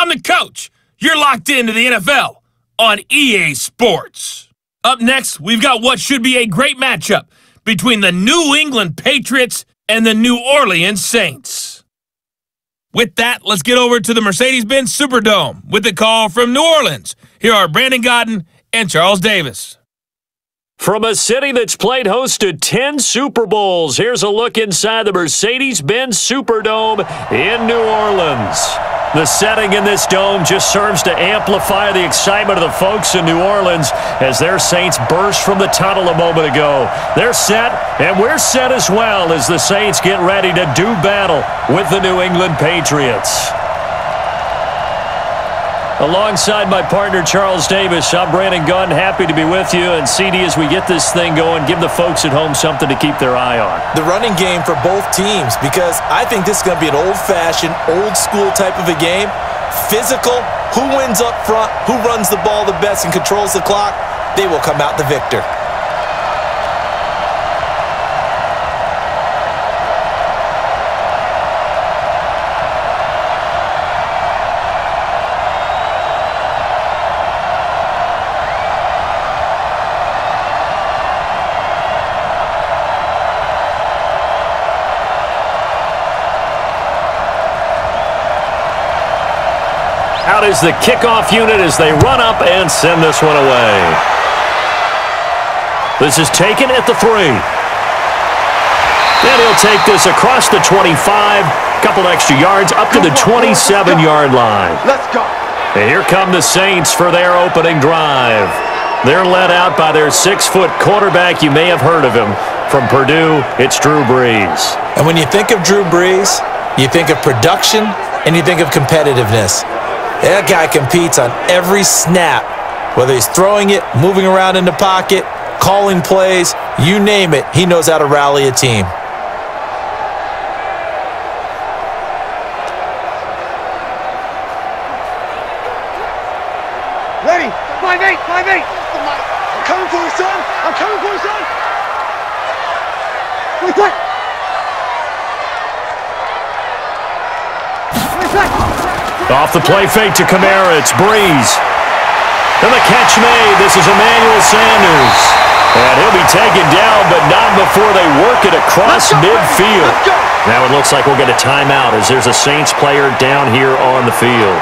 I'm the coach. You're locked into the NFL on EA Sports. Up next, we've got what should be a great matchup between the New England Patriots and the New Orleans Saints. With that, let's get over to the Mercedes-Benz Superdome with the call from New Orleans. Here are Brandon Godden and Charles Davis. From a city that's played host to 10 Super Bowls, here's a look inside the Mercedes-Benz Superdome in New Orleans. The setting in this dome just serves to amplify the excitement of the folks in New Orleans as their Saints burst from the tunnel a moment ago. They're set, and we're set as well as the Saints get ready to do battle with the New England Patriots. Alongside my partner, Charles Davis, I'm Brandon Gunn, happy to be with you. And CD, as we get this thing going, give the folks at home something to keep their eye on. The running game for both teams, because I think this is going to be an old-fashioned, old-school type of a game. Physical, who wins up front, who runs the ball the best and controls the clock, they will come out the victor. Out is the kickoff unit as they run up and send this one away. This is taken at the 3. And he'll take this across the 25, a couple extra yards up to the 27-yard line. Let's go. And here come the Saints for their opening drive. They're led out by their 6-foot quarterback. You may have heard of him. From Purdue, it's Drew Brees. And when you think of Drew Brees, you think of production and you think of competitiveness. That guy competes on every snap, whether he's throwing it, moving around in the pocket, calling plays, you name it, he knows how to rally a team. Ready? 5-8, 5-8. I'm coming for you, son. I'm coming for you, son. Wait, what? Off the play fake to Kamara, it's Brees. And the catch made. This is Emmanuel Sanders. And he'll be taken down, but not before they work it across midfield. Now it looks like we'll get a timeout as there's a Saints player down here on the field.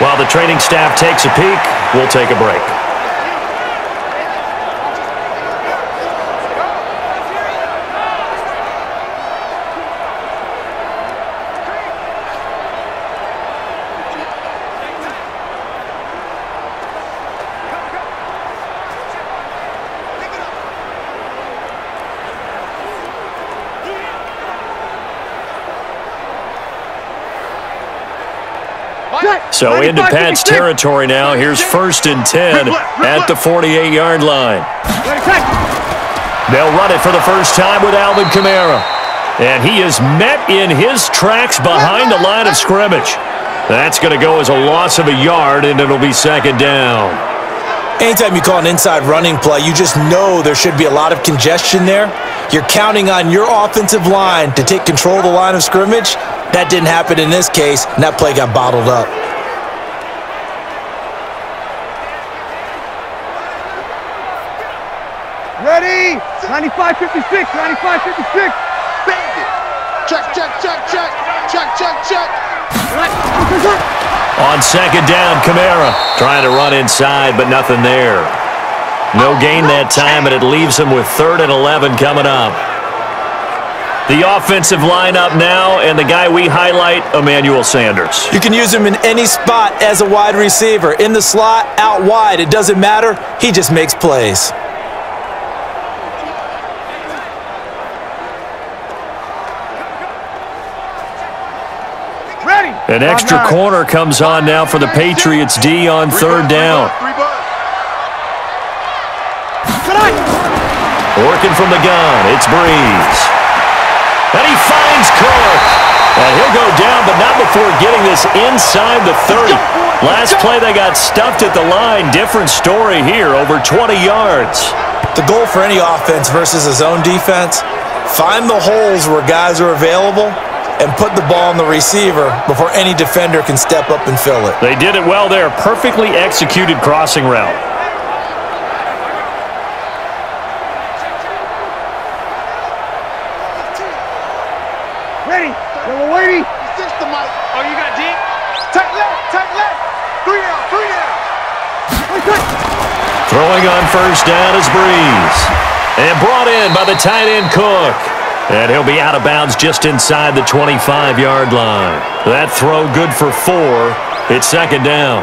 While the training staff takes a peek, we'll take a break. So into Pat's territory now. Here's 1st and 10 at the 48-yard line. They'll run it for the first time with Alvin Kamara. And he is met in his tracks behind the line of scrimmage. That's going to go as a loss of a yard, and it'll be 2nd down. Anytime you call an inside running play, you just know there should be a lot of congestion there. You're counting on your offensive line to take control of the line of scrimmage. That didn't happen in this case, and that play got bottled up. Ready? 95-56, 95-56. Bang it. Check, check, check, check. Check, check, check. On 2nd down, Kamara trying to run inside, but nothing there. No gain that time, and it leaves him with 3rd and 11 coming up. The offensive lineup now, and the guy we highlight, Emmanuel Sanders. You can use him in any spot as a wide receiver. In the slot, out wide, it doesn't matter. He just makes plays. An extra corner comes on now for the Patriots D on 3rd down. Working from the gun, it's Brees. And he finds Cook. And he'll go down, but not before getting this inside the 30. Last play they got stuffed at the line. Different story here, over 20 yards. The goal for any offense versus a zone defense, find the holes where guys are available and put the ball on the receiver before any defender can step up and fill it. They did it well there. Perfectly executed crossing route. Ready. Number 80. System, Mike. Oh, you got deep? Tight left. 3 down. Throwing on first down is Brees. And brought in by the tight end Cook. And he'll be out of bounds just inside the 25-yard line. That throw good for 4. It's second down.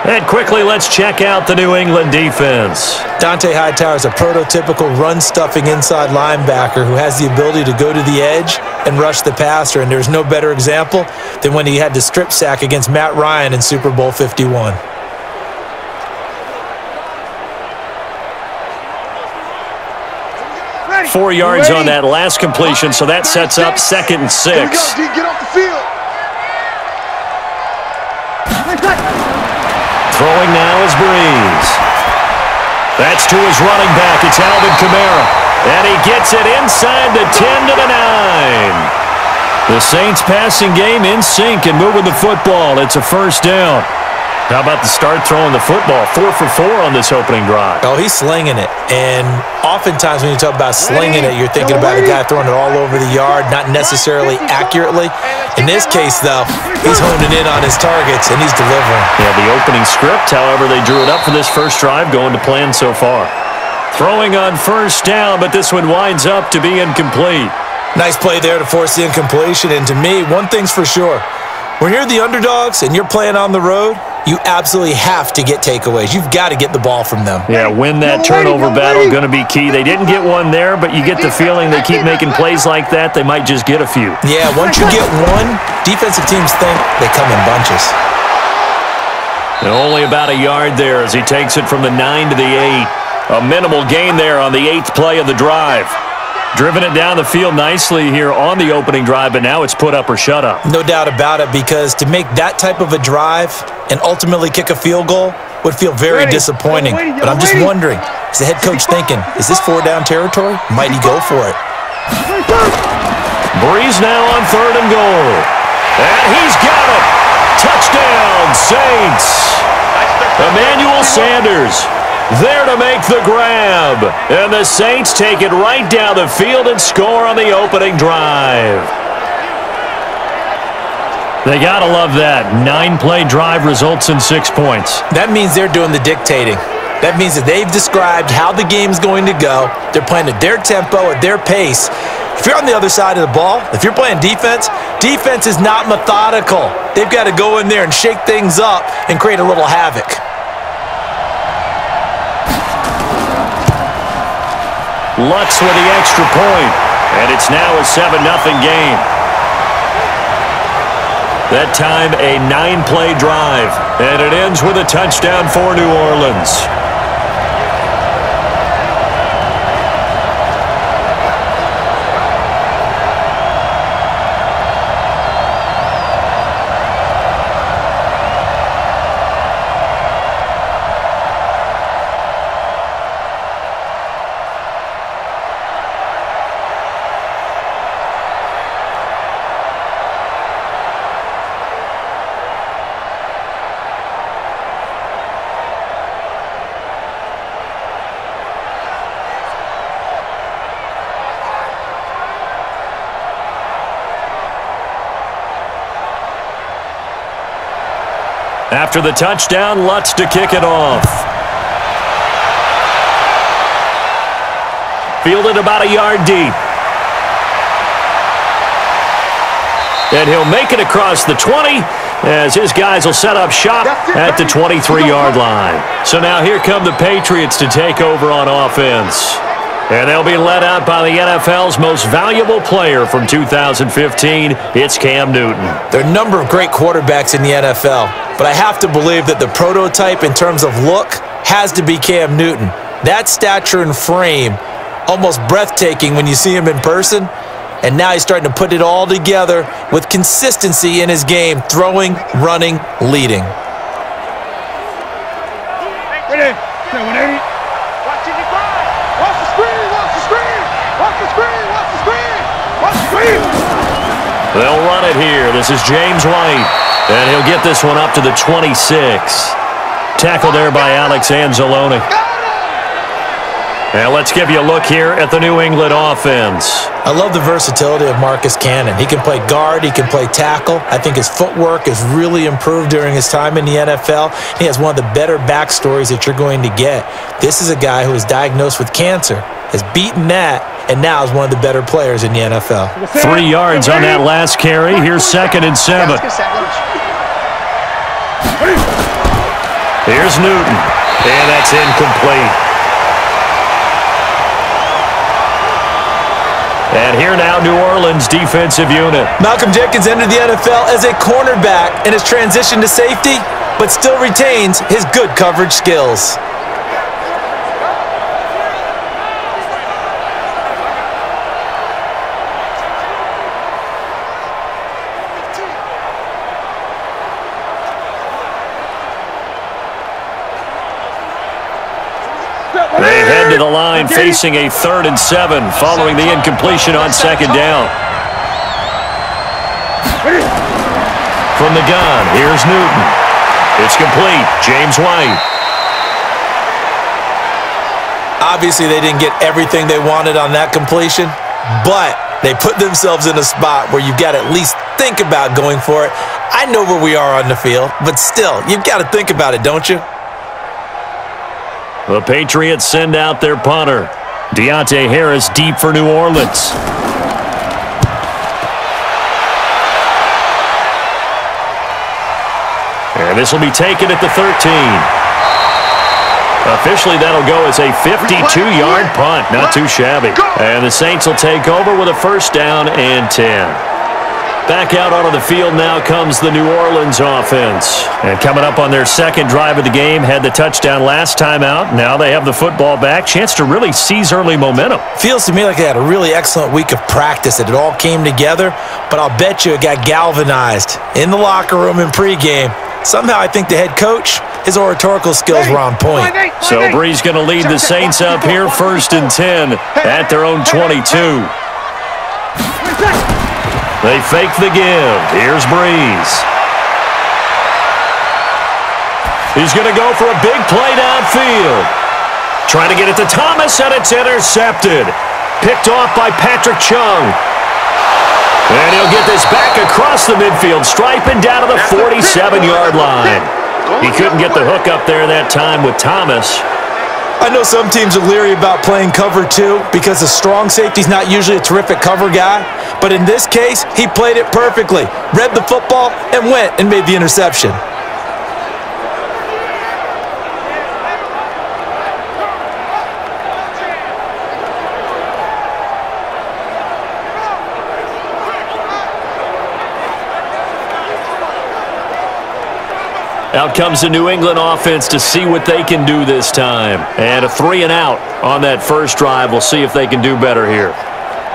And quickly, let's check out the New England defense. Dante Hightower is a prototypical run-stuffing inside linebacker who has the ability to go to the edge and rush the passer, and there's no better example than when he had the strip sack against Matt Ryan in Super Bowl 51. Ready. 4 yards on that last completion, so that sets up 2nd and 6. Here we go, G. Get off the field. Throwing now is Brees. That's to his running back. It's Alvin Kamara. And he gets it inside the 10 to the 9. The Saints passing game in sync and moving the football. It's a first down. How about the start throwing the football? 4 for 4 on this opening drive. Oh, he's slinging it. And oftentimes when you talk about slinging it, you're thinking about a guy throwing it all over the yard, not necessarily accurately. In this case, though, he's honing in on his targets, and he's delivering. Yeah, the opening script, however, they drew it up for this first drive, going to plan so far. Throwing on first down, but this one winds up to be incomplete. Nice play there to force the incompletion. And to me, one thing's for sure. When you're the underdogs and you're playing on the road, you absolutely have to get takeaways. You've got to get the ball from them. Yeah, win that turnover battle, going to be key. They didn't get one there, but you get the feeling they keep making plays like that, they might just get a few. Yeah, once you get one, defensive teams think they come in bunches. And only about a yard there as he takes it from the 9 to the 8. A minimal gain there on the 8th play of the drive. Driven it down the field nicely here on the opening drive, but now it's put up or shut up. No doubt about it, because to make that type of a drive and ultimately kick a field goal would feel very disappointing. But I'm just wondering, is the head coach thinking, is this 4-down territory? Might he go for it? Brees now on 3rd and goal. And he's got it. Touchdown, Saints. Emmanuel Sanders there to make the grab. And the Saints take it right down the field and score on the opening drive. They got to love that. 9-play drive results in 6 points. That means they're doing the dictating. That means that they've described how the game's going to go. They're playing at their tempo, at their pace. If you're on the other side of the ball, if you're playing defense, defense is not methodical. They've got to go in there and shake things up and create a little havoc. Lutz with the extra point, and it's now a 7-0 game. That time a 9-play drive, and it ends with a touchdown for New Orleans. After the touchdown, Lutz to kick it off. Fielded about a yard deep. And he'll make it across the 20 as his guys will set up shop at the 23-yard line. So now here come the Patriots to take over on offense. And they'll be led out by the NFL's most valuable player from 2015. It's Cam Newton. There are a number of great quarterbacks in the NFL, but I have to believe that the prototype in terms of look has to be Cam Newton. That stature and frame, almost breathtaking when you see him in person. And now he's starting to put it all together with consistency in his game, throwing, running, leading. Ready. 180. Watch it, watch the screen, watch the screen, watch the screen, watch the screen, watch the screen. They'll run it here. This is James White. And he'll get this one up to the 26. Tackle there by Alex Anzalone. And let's give you a look here at the New England offense. I love the versatility of Marcus Cannon. He can play guard. He can play tackle. I think his footwork has really improved during his time in the NFL. He has one of the better backstories that you're going to get. This is a guy who was diagnosed with cancer, has beaten that, and now is one of the better players in the NFL. 3 yards on that last carry. Here's 2nd and 7. Here's Newton, and that's incomplete. And here now, New Orleans defensive unit. Malcolm Jenkins entered the NFL as a cornerback and has transitioned to safety, but still retains his good coverage skills. They head to the line facing a 3rd and 7 following the incompletion on 2nd down. From the gun, here's Newton. It's complete. James White. Obviously, they didn't get everything they wanted on that completion, but they put themselves in a spot where you've got to at least think about going for it. I know where we are on the field, but still, you've got to think about it, don't you? The Patriots send out their punter. Deontay Harris deep for New Orleans. And this will be taken at the 13. Officially, that'll go as a 52-yard punt. Not too shabby. And the Saints will take over with a 1st down and 10. Back out onto the field now comes the New Orleans offense. And coming up on their 2nd drive of the game, had the touchdown last time out. Now they have the football back. Chance to really seize early momentum. Feels to me like they had a really excellent week of practice. It all came together, but I'll bet you it got galvanized in the locker room in pregame. Somehow I think the head coach, his oratorical skills were on point. So Brees going to lead the Saints up here 1st and 10 at their own 22. They fake the give. Here's Brees. He's going to go for a big play downfield. Trying to get it to Thomas, and it's intercepted. Picked off by Patrick Chung. And he'll get this back across the midfield stripe and down to the 47-yard line. He couldn't get the hook up there that time with Thomas. I know some teams are leery about playing cover 2 because the strong safety's not usually a terrific cover guy. But in this case, he played it perfectly, read the football, and went and made the interception. Out comes the New England offense to see what they can do this time. And a 3 and out on that first drive. We'll see if they can do better here.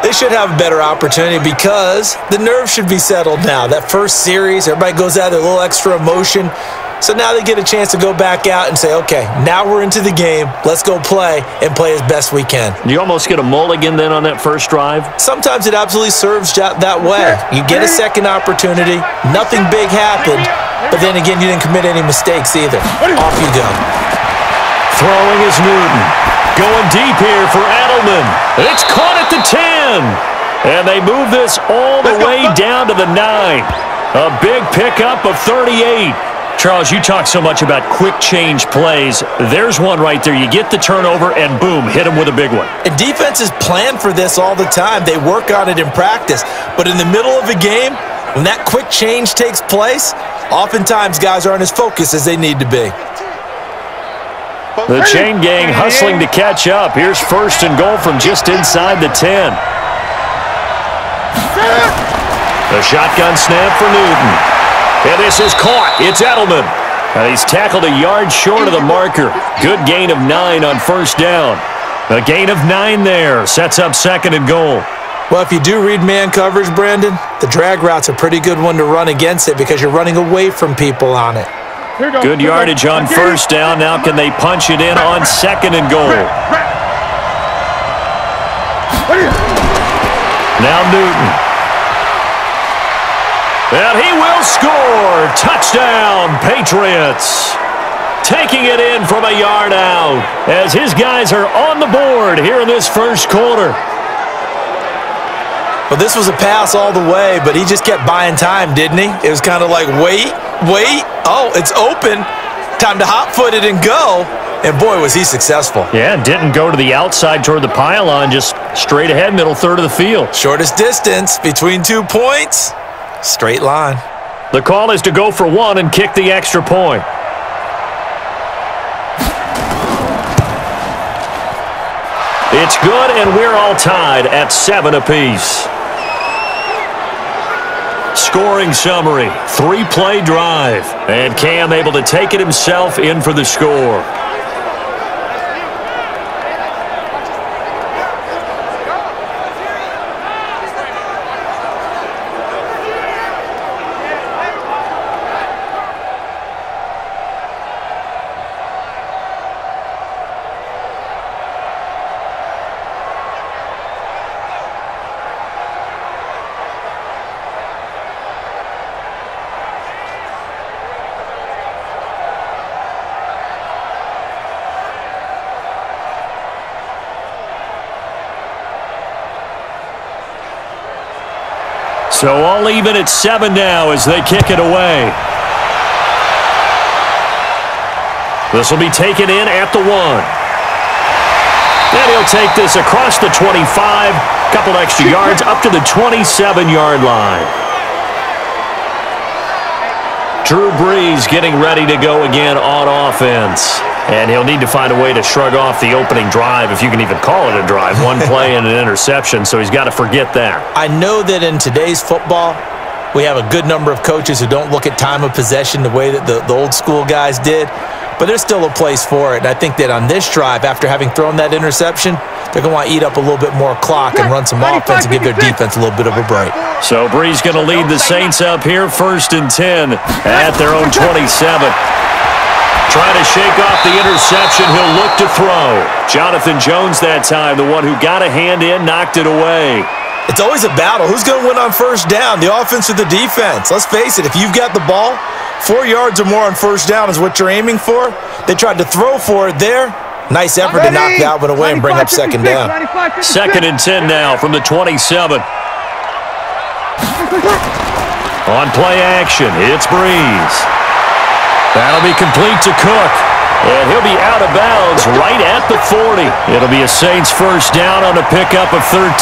They should have a better opportunity because the nerves should be settled now. That first series, everybody goes out with a little extra emotion. So now they get a chance to go back out and say, okay, now we're into the game. Let's go play and play as best we can. You almost get a mulligan then on that first drive? Sometimes it absolutely serves that way. You get a second opportunity. Nothing big happened. But then again, you didn't commit any mistakes either. Off you go. Throwing is Newton. Going deep here for Edelman. It's caught at the 10. And they move this all the way down to the 9. A big pickup of 38. Charles, you talk so much about quick change plays. There's one right there. You get the turnover, and boom, hit them with a big one. And defenses plan for this all the time. They work on it in practice. But in the middle of a game, when that quick change takes place, oftentimes guys aren't as focused as they need to be. The chain gang hustling to catch up. Here's 1st and goal from just inside the 10. The shotgun snap for Newton. And this is caught. It's Edelman. And he's tackled a yard short of the marker. Good gain of 9 on 1st down. A gain of 9 there. Sets up 2nd and goal. Well, if you do read man coverage, Brandon, the drag route's a pretty good one to run against it because you're running away from people on it. Good yardage on 1st down. Now can they punch it in on 2nd and goal? Now Newton. And he will score. Touchdown, Patriots. Taking it in from a yard out as his guys are on the board here in this first quarter. Well, this was a pass all the way, but he just kept buying time, didn't he? It was kind of like, wait. Oh, it's open. Time to hot-foot it and go. And, boy, was he successful. Yeah, didn't go to the outside toward the pylon, just straight ahead, middle third of the field. Shortest distance between 2 points. Straight line. The call is to go for one and kick the extra point. It's good, and we're all tied at 7 apiece. Scoring summary, 3-play drive. And Cam able to take it himself in for the score. So all even at 7 now as they kick it away. This will be taken in at the 1. And he'll take this across the 25, couple extra yards up to the 27-yard line. Drew Brees getting ready to go again on offense. And he'll need to find a way to shrug off the opening drive, if you can even call it a drive. One play and an interception, so he's got to forget that. I know that in today's football, we have a good number of coaches who don't look at time of possession the way that the old school guys did, but there's still a place for it. And I think that on this drive, after having thrown that interception, they're going to want to eat up a little bit more clock and run some offense and give their defense a little bit of a break. So Brees going to lead the Saints up here, 1st and 10 at their own 27. Trying to shake off the interception. He'll look to throw. Jonathan Jones that time, the one who got a hand in, knocked it away. It's always a battle. Who's going to win on first down, the offense or the defense? Let's face it, if you've got the ball, 4 yards or more on first down is what you're aiming for. They tried to throw for it there. Nice effort to knock that one away and bring up second down. 2nd and 10 now from the 27. On play action, it's Brees. That'll be complete to Cook. And he'll be out of bounds right at the 40. It'll be a Saints first down on a pickup of 13.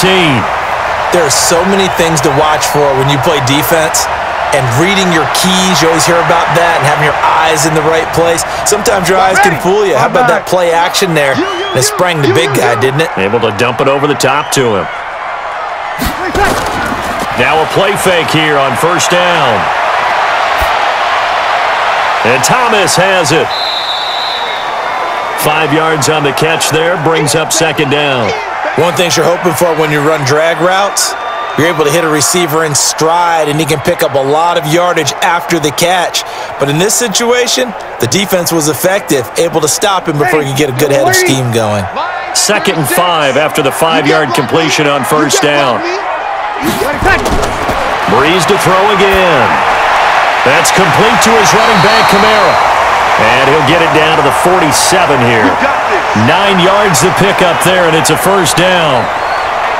There are so many things to watch for when you play defense. And reading your keys, you always hear about that, and having your eyes in the right place. Sometimes your eyes can fool you. How about that play action there? And it sprang the big guy, didn't it? Able to dump it over the top to him. Now a play fake here on first down. And Thomas has it. 5 yards on the catch there, brings up second down. One thing you're hoping for when you run drag routes, you're able to hit a receiver in stride, and he can pick up a lot of yardage after the catch. But in this situation, the defense was effective, able to stop him before he could get a good head of steam going. 2nd and 5 after the 5-yard completion on first down. Brees to throw again. That's complete to his running back, Kamara. And he'll get it down to the 47 here. 9 yards to pick up there, and it's a first down.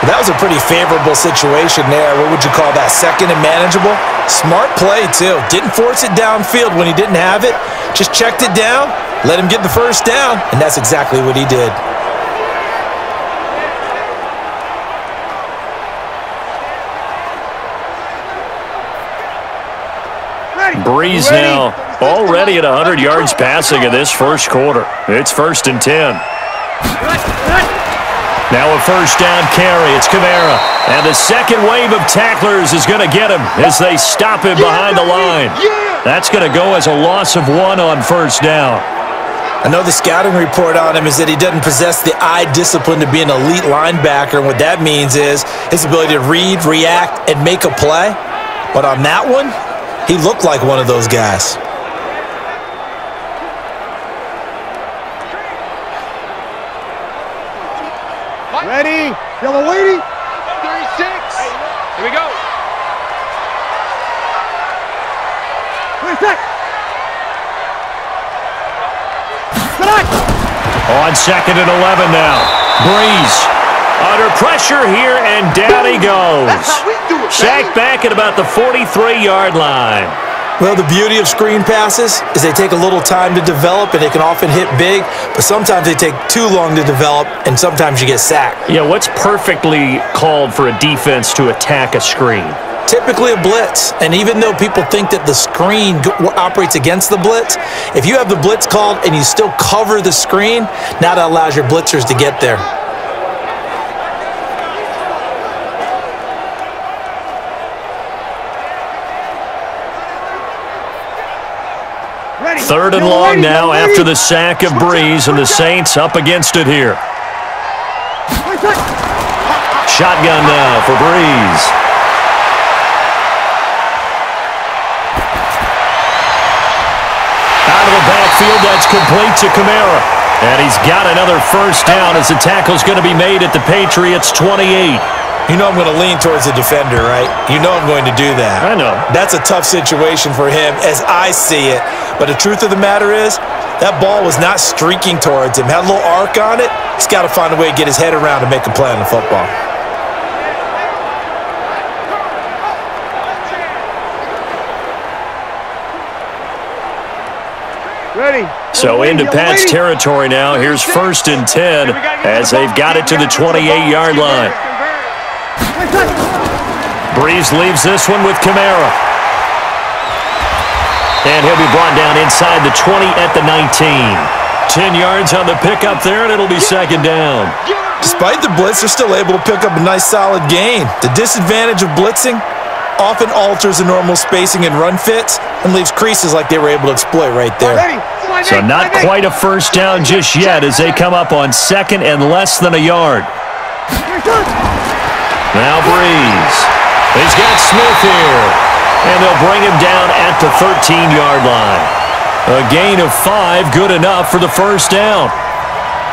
Well, that was a pretty favorable situation there. What would you call that? 2nd and manageable? Smart play, too. Didn't force it downfield when he didn't have it. Just checked it down, let him get the first down, and that's exactly what he did. Brees now already at 100 yards passing in this first quarter. It's 1st and 10. Now a first down carry. It's Kamara. And the second wave of tacklers is going to get him as they stop him behind the line. That's going to go as a loss of 1 on first down. I know the scouting report on him is that he doesn't possess the eye discipline to be an elite linebacker. And what that means is his ability to read, react, and make a play. But on that one, he looked like one of those guys. Ready? Yellow lady. 36. Here we go. On 2nd and 11 now. Brees under pressure here, and down he goes. Sacked back at about the 43-yard line. Well, the beauty of screen passes is they take a little time to develop, and they can often hit big, but sometimes they take too long to develop, and sometimes you get sacked. Yeah, what's perfectly called for a defense to attack a screen? Typically a blitz, and even though people think that the screen operates against the blitz, if you have the blitz called and you still cover the screen, now that allows your blitzers to get there. Third and long now after the sack of Brees, and the Saints up against it here. Shotgun now for Brees. Out of the backfield, that's complete to Kamara. And he's got another first down as the tackle's going to be made at the Patriots' 28. You know I'm going to lean towards the defender, right? You know I'm going to do that. I know. That's a tough situation for him as I see it. But the truth of the matter is, that ball was not streaking towards him. Had a little arc on it. He's got to find a way to get his head around and make a play on the football. Ready. So into Pat's territory now. Here's 1st and 10 as they've got it to the 28-yard line. Brees leaves this one with Kamara. And he'll be brought down inside the 20 at the 19. 10 yards on the pickup there, and it'll be 2nd down. Despite the blitz, they're still able to pick up a nice solid gain. The disadvantage of blitzing often alters the normal spacing and run fits and leaves creases like they were able to exploit right there. So not quite a first down just yet as they come up on 2nd and less than a yard. Now Brees. He's got Smith here. And they'll bring him down at the 13-yard line. A gain of 5, good enough for the first down.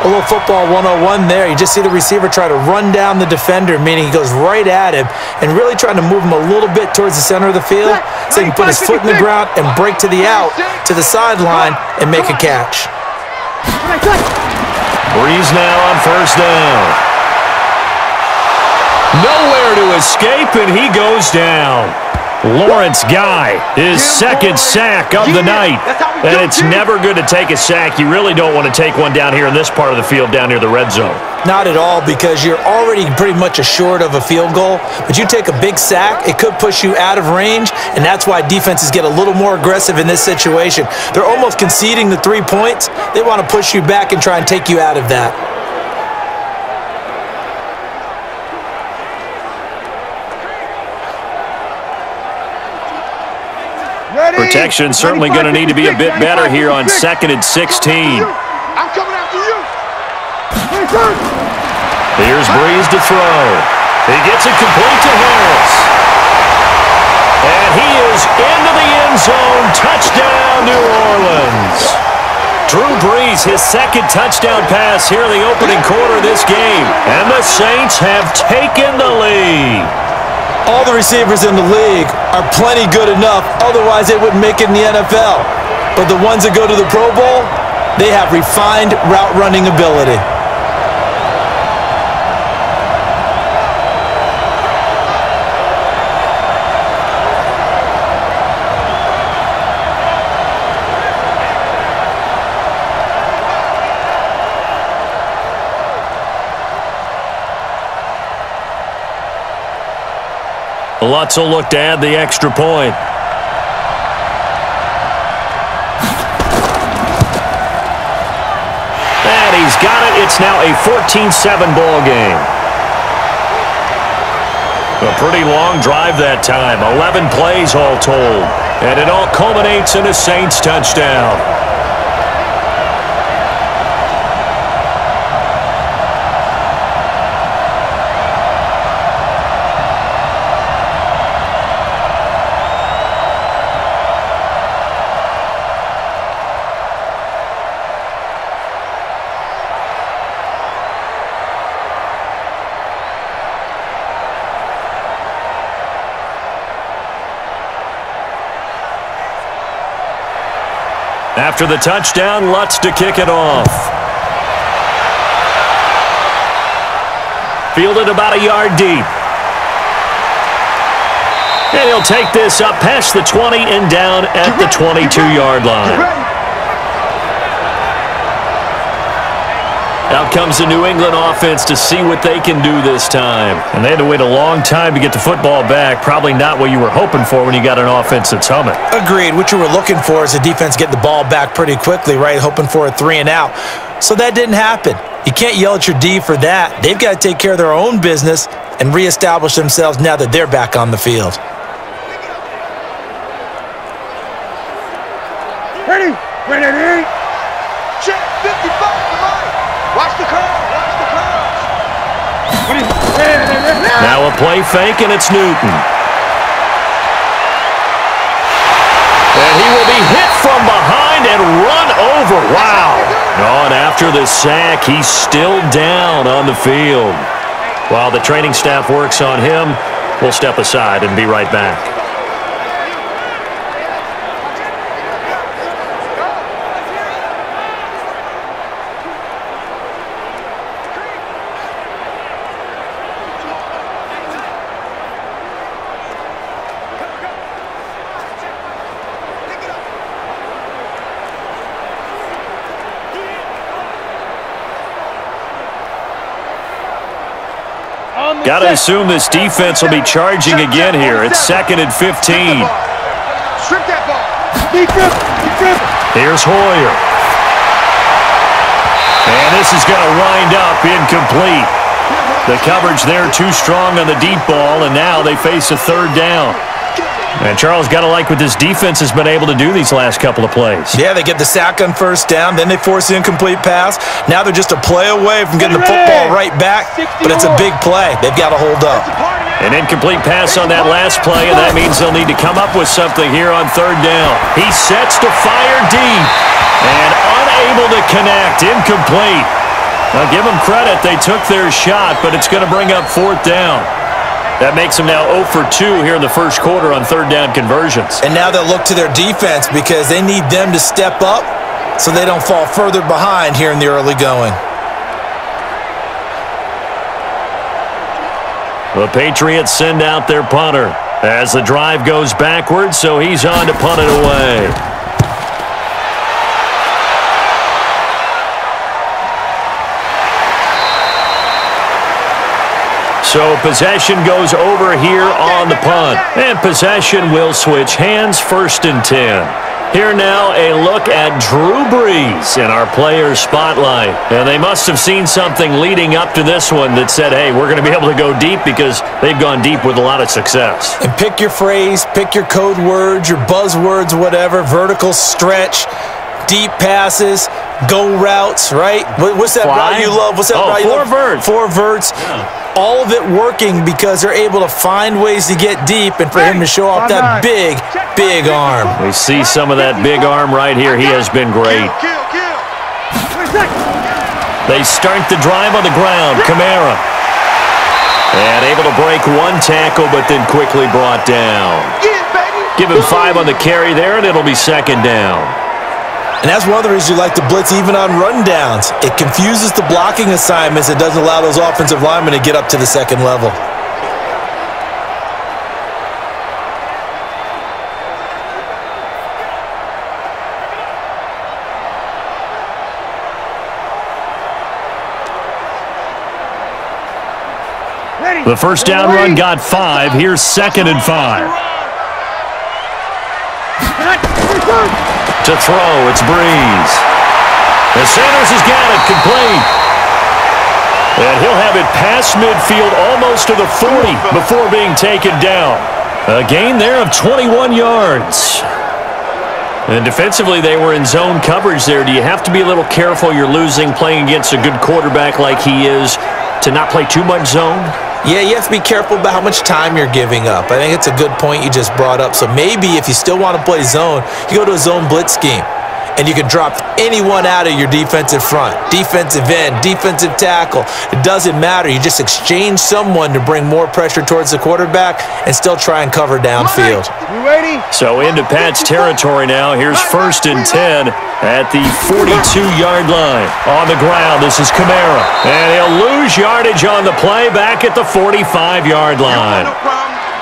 A little football 101 there. You just see the receiver try to run down the defender, meaning he goes right at him and really trying to move him a little bit towards the center of the field so he can put his foot in the ground and break to the out, to the sideline, and make a catch. Brees now on first down. Nowhere to escape, and he goes down. Lawrence Guy, his 2nd sack of the night. And it's never good to take a sack. You really don't want to take one down here in this part of the field, down near the red zone. Not at all, because you're already pretty much assured of a field goal. But you take a big sack, it could push you out of range, and that's why defenses get a little more aggressive in this situation. They're almost conceding the 3 points. They want to push you back and try and take you out of that. Protection certainly going to need to be a bit better here on 2nd and 16. I'm coming after you. Here's Brees to throw. He gets it complete to Harris. And he is into the end zone. Touchdown, New Orleans. Drew Brees, his 2nd touchdown pass here in the opening quarter of this game. And the Saints have taken the lead. All the receivers in the league are plenty good enough, otherwise they wouldn't make it in the NFL. But the ones that go to the Pro Bowl, they have refined route running ability. Lutz will look to add the extra point. And he's got it. It's now a 14-7 ball game. A pretty long drive that time. 11 plays all told. And it all culminates in a Saints touchdown. After the touchdown, Lutz to kick it off. Fielded about a yard deep. And he'll take this up past the 20 and down at the 22-yard line. Out comes the New England offense to see what they can do this time. And they had to wait a long time to get the football back. Probably not what you were hoping for when you got an offense that's humming. Agreed. What you were looking for is the defense getting the ball back pretty quickly, right? Hoping for a 3 and out. So that didn't happen. You can't yell at your D for that. They've got to take care of their own business and reestablish themselves now that they're back on the field. Ready? Ready? Check 55. Watch the curve. Watch the curve. Now a play fake, and it's Newton. And he will be hit from behind and run over. Wow. Oh, and after the sack, he's still down on the field. While the training staff works on him, we'll step aside and be right back. Got to assume this defense will be charging again here. It's 2nd and 15. Strip that ball. Here's Hoyer. And this is going to wind up incomplete. The coverage there too strong on the deep ball, and now they face a 3rd down. And Charles, got to like what this defense has been able to do these last couple of plays. Yeah, they get the sack on 1st down, then they force the incomplete pass. Now they're just a play away from getting the football right back, but it's a big play. They've got to hold up. An incomplete pass on that last play, and that means they'll need to come up with something here on 3rd down. He sets to fire deep and unable to connect. Incomplete. Now, give them credit. They took their shot, but it's going to bring up 4th down. That makes them now 0 for 2 here in the first quarter on 3rd down conversions. And now they'll look to their defense because they need them to step up so they don't fall further behind here in the early going. The Patriots send out their punter as the drive goes backwards, so he's on to punt it away. So possession goes over here on the punt. And possession will switch hands, 1st and 10. Here now a look at Drew Brees in our player spotlight. And they must have seen something leading up to this one that said, hey, we're going to be able to go deep because they've gone deep with a lot of success. And pick your phrase, pick your code words, your buzzwords, whatever, vertical stretch, deep passes, go routes, right? What's that route you love? What's that route you love? 4 verts. 4 verts. Yeah. All of it working because they're able to find ways to get deep and for him to show off that big, big arm. We see some of that big arm right here. He has been great. They start the drive on the ground. Kamara. And able to break 1 tackle, but then quickly brought down. Give him 5 on the carry there, and it'll be 2nd down. And that's one of the reasons you like to blitz even on rundowns. It confuses the blocking assignments. It doesn't allow those offensive linemen to get up to the 2nd level. The 1st down run got 5. Here's 2nd and 5. To throw, it's Brees. And Sanders has got it complete. And he'll have it past midfield almost to the 40 before being taken down. A gain there of 21 yards. And defensively, they were in zone coverage there. Do you have to be a little careful you're losing playing against a good quarterback like he is to not play too much zone? Yeah, you have to be careful about how much time you're giving up. I think it's a good point you just brought up. So maybe if you still want to play zone, you go to a zone blitz scheme. and you can drop anyone out of your defensive front. Defensive end, defensive tackle. It doesn't matter. You just exchange someone to bring more pressure towards the quarterback and still try and cover downfield. You ready? So into Pat's territory now. Here's 1st and 10 at the 42-yard line. On the ground, this is Kamara. And he'll lose yardage on the play back at the 45-yard line.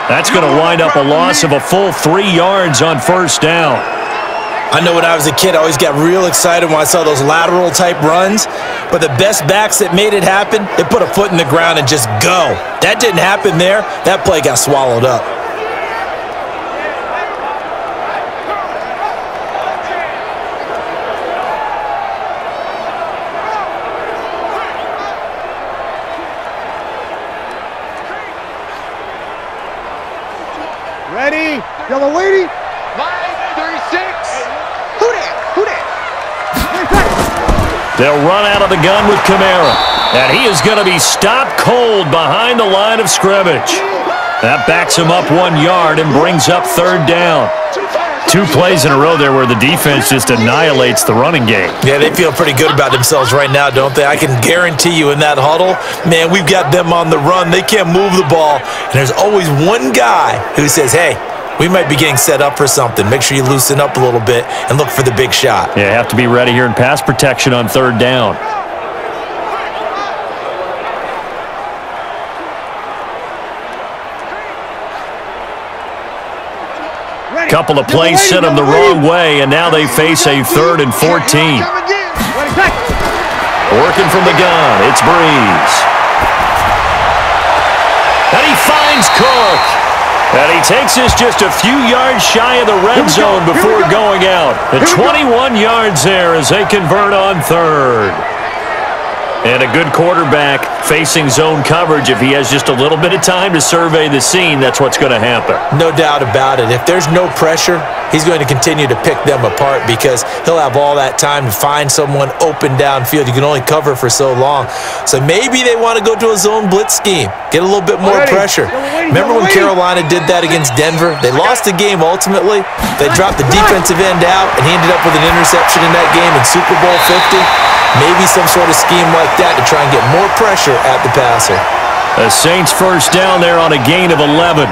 That's going to wind up a loss of a full 3 yards on 1st down. I know when I was a kid, I always got real excited when I saw those lateral-type runs. But the best backs that made it happen, they put a foot in the ground and just go. That didn't happen there. That play got swallowed up. Ready? Yellow lady. Line 36. Who that? Who that? They'll run out of the gun with Kamara. And he is going to be stopped cold behind the line of scrimmage. That backs him up 1 yard and brings up 3rd down. 2 plays in a row there where the defense just annihilates the running game. Yeah, they feel pretty good about themselves right now, don't they? I can guarantee you in that huddle, man, we've got them on the run. They can't move the ball. And there's always one guy who says, hey, we might be getting set up for something. Make sure you loosen up a little bit and look for the big shot. Yeah, have to be ready here in pass protection on 3rd down. Couple of plays sent them the wrong way, and now they face a 3rd and 14. Working from the gun, it's Brees. And he finds Cook. And he takes us just a few yards shy of the red zone before going out. The 21 yards there as they convert on 3rd. And a good quarterback facing zone coverage. If he has just a little bit of time to survey the scene, that's what's going to happen. No doubt about it. If there's no pressure, he's going to continue to pick them apart because he'll have all that time to find someone open downfield. You can only cover for so long. So maybe they want to go to a zone blitz scheme, get a little bit more pressure. Remember when Carolina did that against Denver? They lost the game ultimately. They dropped the defensive end out, and he ended up with an interception in that game in Super Bowl 50. Maybe some sort of scheme like that to try and get more pressure at the passer. The Saints 1st down there on a gain of 11.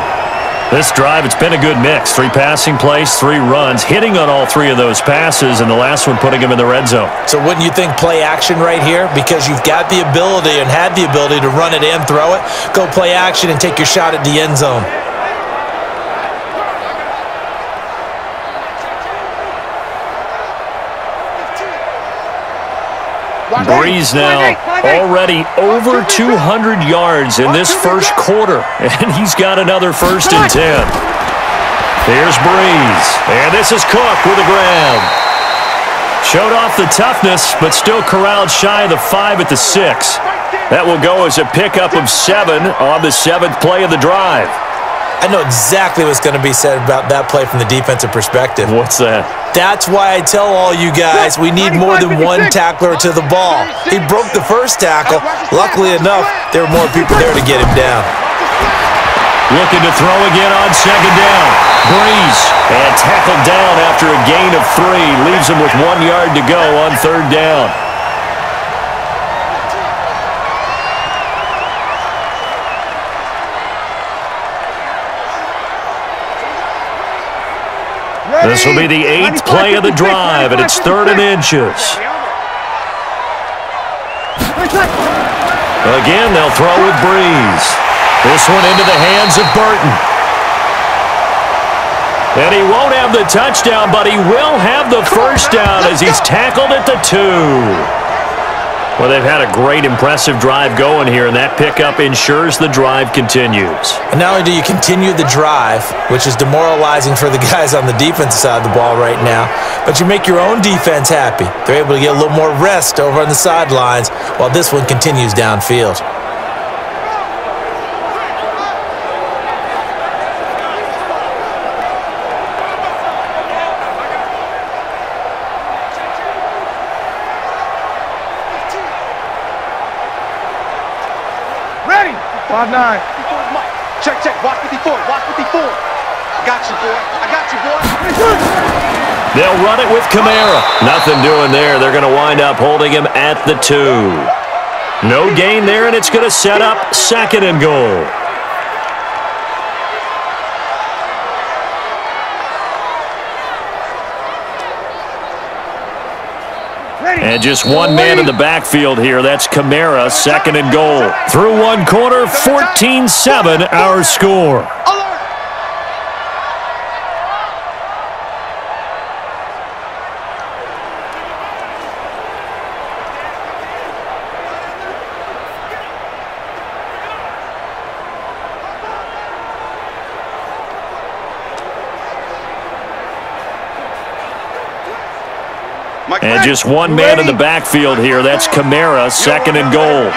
This drive, it's been a good mix. 3 passing plays, 3 runs, hitting on all 3 of those passes, and the last one putting him in the red zone. So wouldn't you think play action right here? Because you've got the ability and had the ability to run it and throw it. Go play action and take your shot at the end zone. Brees now already over 200 yards in this first quarter, and he's got another 1st and 10. Here's Brees, and this is Cook with a grab. Showed off the toughness, but still corralled shy of the 5 at the 6. That will go as a pickup of 7 on the 7th play of the drive. I know exactly what's going to be said about that play from the defensive perspective. What's that? That's why I tell all you guys we need more than one tackler to the ball. He broke the first tackle. Luckily enough, there were more people there to get him down. Looking to throw again on 2nd down. Brees, and tackled down after a gain of 3. Leaves him with 1 yard to go on 3rd down. This will be the 8th play of the drive, and it's 3rd and inches. Again, they'll throw with Brees. This one into the hands of Burton. And he won't have the touchdown, but he will have the 1st down as he's tackled at the 2. Well, they've had a great, impressive drive going here, and that pickup ensures the drive continues. And not only do you continue the drive, which is demoralizing for the guys on the defensive side of the ball right now, but you make your own defense happy. They're able to get a little more rest over on the sidelines while this one continues downfield. Ready? 5-9. Check, check. Watch 54. Watch 54. I got you, boy. I got you, boy. They'll run it with Kamara. Nothing doing there. They're going to wind up holding him at the 2. No gain there, and it's going to set up 2nd and goal. And just one man in the backfield here. That's Kamara, 2nd and goal. Through one quarter, 14-7 our score. And just one man in the backfield here. That's Kamara, 2nd and goal.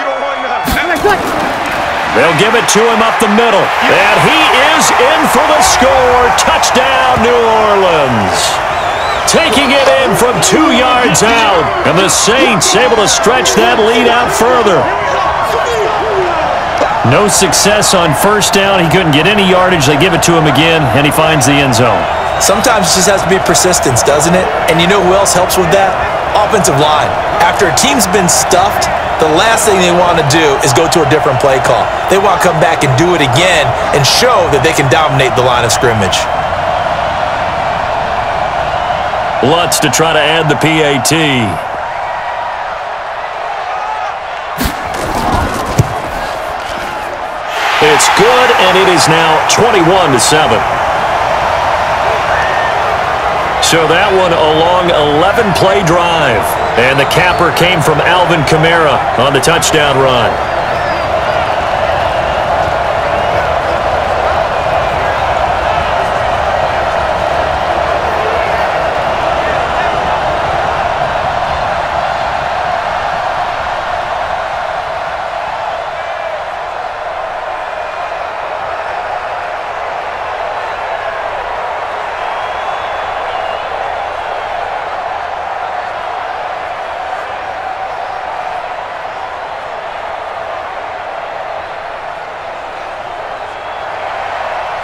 They'll give it to him up the middle. And he is in for the score. Touchdown, New Orleans. Taking it in from 2 yards out. And the Saints able to stretch that lead out further. No success on first down. He couldn't get any yardage. They give it to him again, and he finds the end zone. Sometimes it just has to be persistence, doesn't it? And you know who else helps with that? Offensive line. After a team's been stuffed, the last thing they want to do is go to a different play call. They want to come back and do it again and show that they can dominate the line of scrimmage. Lutz to try to add the PAT. It's good, and it is now 21-7. So that one a long 11-play drive. And the capper came from Alvin Kamara on the touchdown run.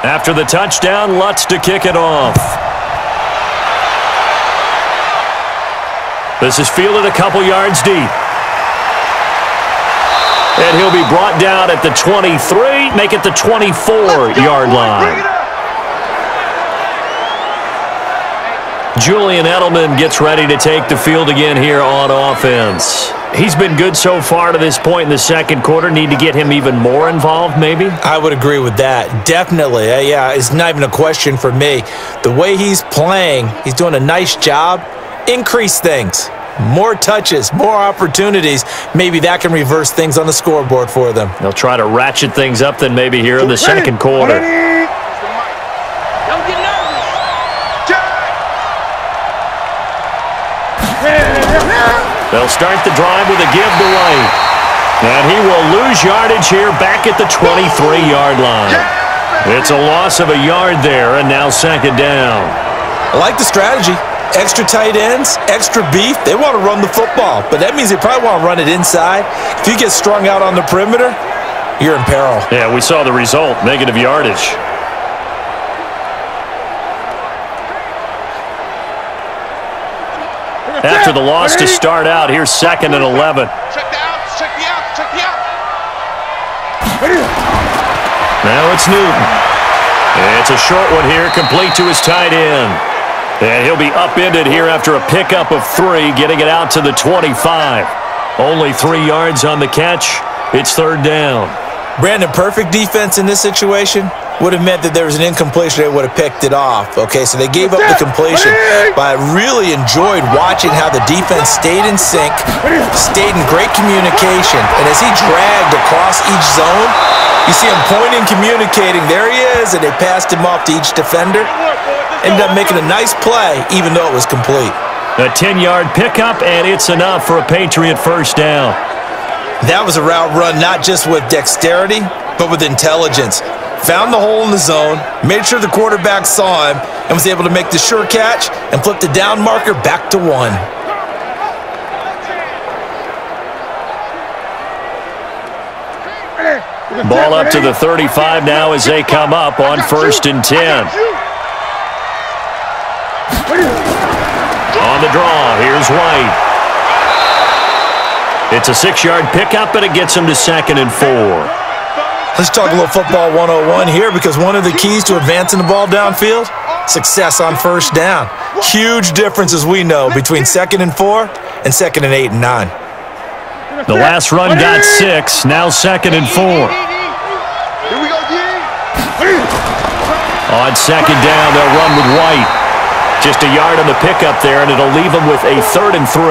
After the touchdown, Lutz to kick it off. This is fielded a couple yards deep. And he'll be brought down at the 23, make it the 24-yard line. Julian Edelman gets ready to take the field again here on offense. He's been good so far to this point in the second quarter. Need to get him even more involved, maybe? I would agree with that. Definitely. Yeah, it's not even a question for me. The way he's playing, he's doing a nice job. Increase things. More touches, more opportunities. Maybe that can reverse things on the scoreboard for them. They'll try to ratchet things up then maybe here in the second quarter. Don't get nervous. They'll start the drive with a give to White. And he will lose yardage here back at the 23-yard line. It's a loss of a yard there, and now second down. I like the strategy. Extra tight ends, extra beef. They want to run the football, but that means they probably want to run it inside. If you get strung out on the perimeter, you're in peril. Yeah, we saw the result, negative yardage. After the loss to start out, here's 2nd and 11. Check the outs, check the outs, check the outs. Now it's Newton. It's a short one here, complete to his tight end. And he'll be upended here after a pickup of 3, getting it out to the 25. Only 3 yards on the catch. It's third down. Brandon, perfect defense in this situation would have meant that there was an incompletion. They would have picked it off. Okay, so they gave up the completion. But I really enjoyed watching how the defense stayed in sync, stayed in great communication. And as he dragged across each zone, you see him pointing, communicating. There he is, and they passed him off to each defender. Ended up making a nice play, even though it was complete. A 10-yard pickup, and it's enough for a Patriot first down. That was a route run not just with dexterity, but with intelligence. Found the hole in the zone, made sure the quarterback saw him, and was able to make the sure catch and flip the down marker back to 1. Ball up to the 35 now as they come up on 1st and 10. On the draw, here's White. It's a 6-yard pickup, and it gets him to 2nd and 4. Let's talk a little football 101 here, because one of the keys to advancing the ball downfield, success on first down. Huge difference, as we know, between 2nd and 4 and 2nd and 8 and 9. The last run got 6, now 2nd and 4. Here we go, On 2nd down, they'll run with White. Just a yard on the pickup there, and it'll leave them with a 3rd and 3.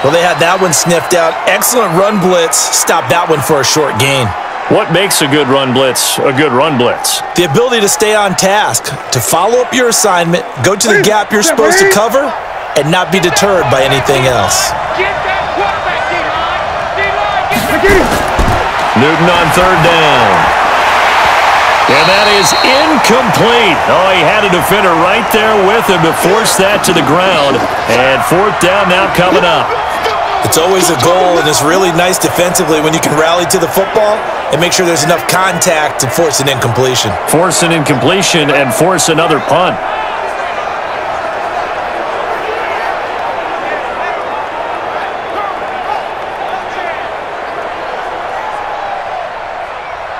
Well, they had that one sniffed out. Excellent run blitz. Stopped that one for a short gain. What makes a good run blitz a good run blitz? The ability to stay on task, to follow up your assignment, go to the gap you're supposed to cover, and not be deterred by anything else. Newton on 3rd down. And that is incomplete. Oh, he had a defender right there with him to force that to the ground. And 4th down now coming up. It's always a goal, and it's really nice defensively when you can rally to the football and make sure there's enough contact to force an incompletion. Force an incompletion and force another punt.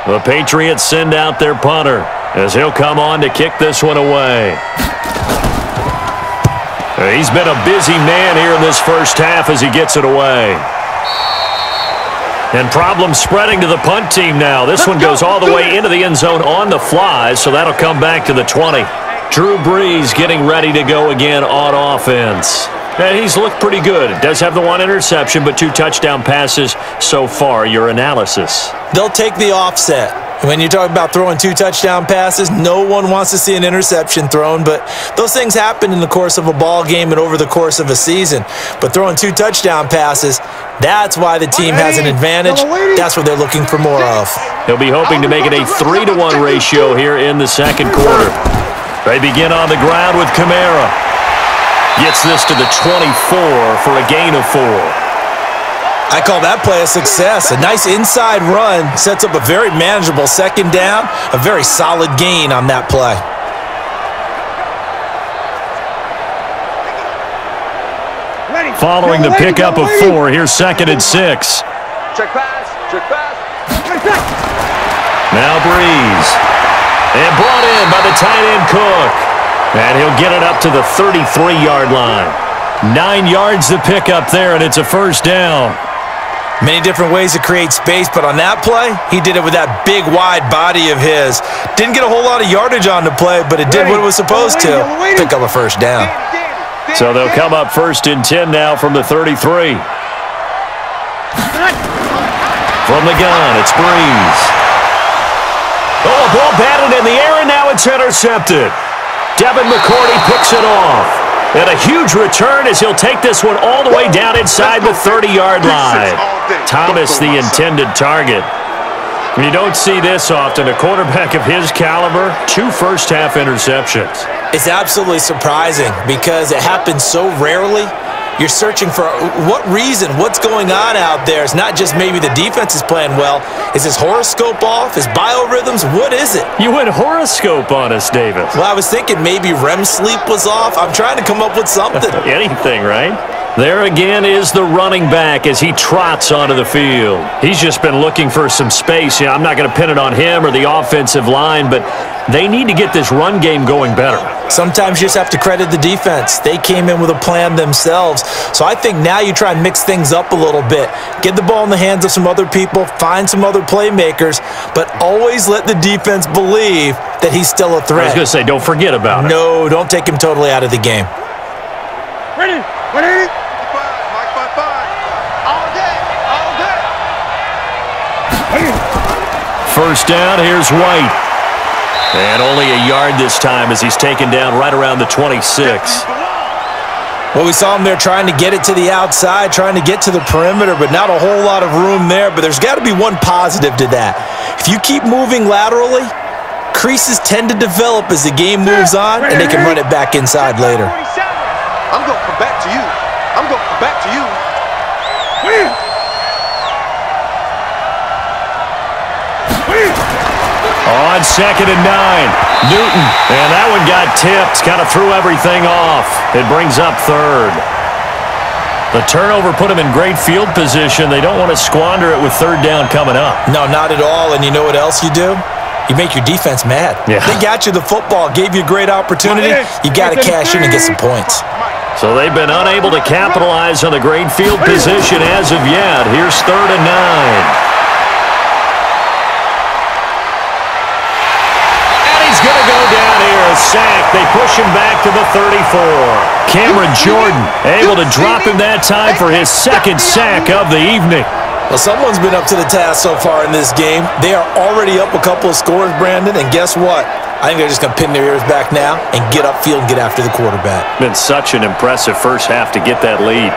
The Patriots send out their punter as he'll come on to kick this one away. He's been a busy man here in this first half as he gets it away. And problems spreading to the punt team now. This one goes all the way into the end zone on the fly, so that'll come back to the 20. Drew Brees getting ready to go again on offense. And he's looked pretty good. Does have the 1 interception, but 2 touchdown passes so far. Your analysis? They'll take the offset. When you talk about throwing 2 touchdown passes, no one wants to see an interception thrown, but those things happen in the course of a ball game and over the course of a season. But throwing 2 touchdown passes, that's why the team has an advantage. That's what they're looking for more of. He'll be hoping to make it a 3-to-1 ratio here in the second quarter. They begin on the ground with Kamara. Gets this to the 24 for a gain of 4. I call that play a success. A nice inside run sets up a very manageable 2nd down, a very solid gain on that play. Following the pickup of 4, here's 2nd and 6. Check pass, check pass. Now Brees. And brought in by the tight end Cook. And he'll get it up to the 33-yard line. 9 yards to pick up there, and it's a 1st down. Many different ways to create space, but on that play, he did it with that big, wide body of his. Didn't get a whole lot of yardage on the play, but it did what it was supposed to. Pick up a 1st down. So they'll come up 1st and 10 now from the 33. From the gun, it's Brees. Oh, ball batted in the air, and now it's intercepted. Devin McCourty picks it off. And a huge return as he'll take this one all the way down inside the 30-yard line. Thomas, the intended target. You don't see this often. A quarterback of his caliber, 2 first-half interceptions. It's absolutely surprising because it happens so rarely. You're searching for what reason, what's going on out there. It's not just maybe the defense is playing well. Is his horoscope off? His biorhythms? What is it? You went horoscope on us, Davis. Well, I was thinking maybe REM sleep was off. I'm trying to come up with something. Anything, right? There again is the running back as he trots onto the field. He's just been looking for some space. I'm not going to pin it on him or the offensive line, but they need to get this run game going better. Sometimes you just have to credit the defense. They came in with a plan themselves. So I think now you try and mix things up a little bit. Get the ball in the hands of some other people, find some other playmakers, but always let the defense believe that he's still a threat. I was going to say, don't forget about it. No, don't take him totally out of the game. Ready? First down, here's White. And only a yard this time as he's taken down right around the 26. Well, we saw him there trying to get it to the outside, trying to get to the perimeter, but not a whole lot of room there. But there's got to be one positive to that. If you keep moving laterally, creases tend to develop as the game moves on, and they can run it back inside later. I'm going to come back to you. I'm going to come back to you. On 2nd and 9, Newton. And that one got tipped. Kind of threw everything off. It brings up 3rd. The turnover put them in great field position. They don't want to squander it with 3rd down coming up. No, not at all. And you know what else you do? You make your defense mad. Yeah. They got you the football, gave you a great opportunity. You got to cash in and get some points. So they've been unable to capitalize on the great field position as of yet. Here's 3rd and 9. Going to go down here, a sack. They push him back to the 34. Cameron Jordan able to drop him that time for his 2nd sack of the evening. Well, someone's been up to the task so far in this game. They are already up a couple of scores, Brandon, and guess what? I think they're just going to pin their ears back now and get upfield and get after the quarterback. Been such an impressive first half to get that lead.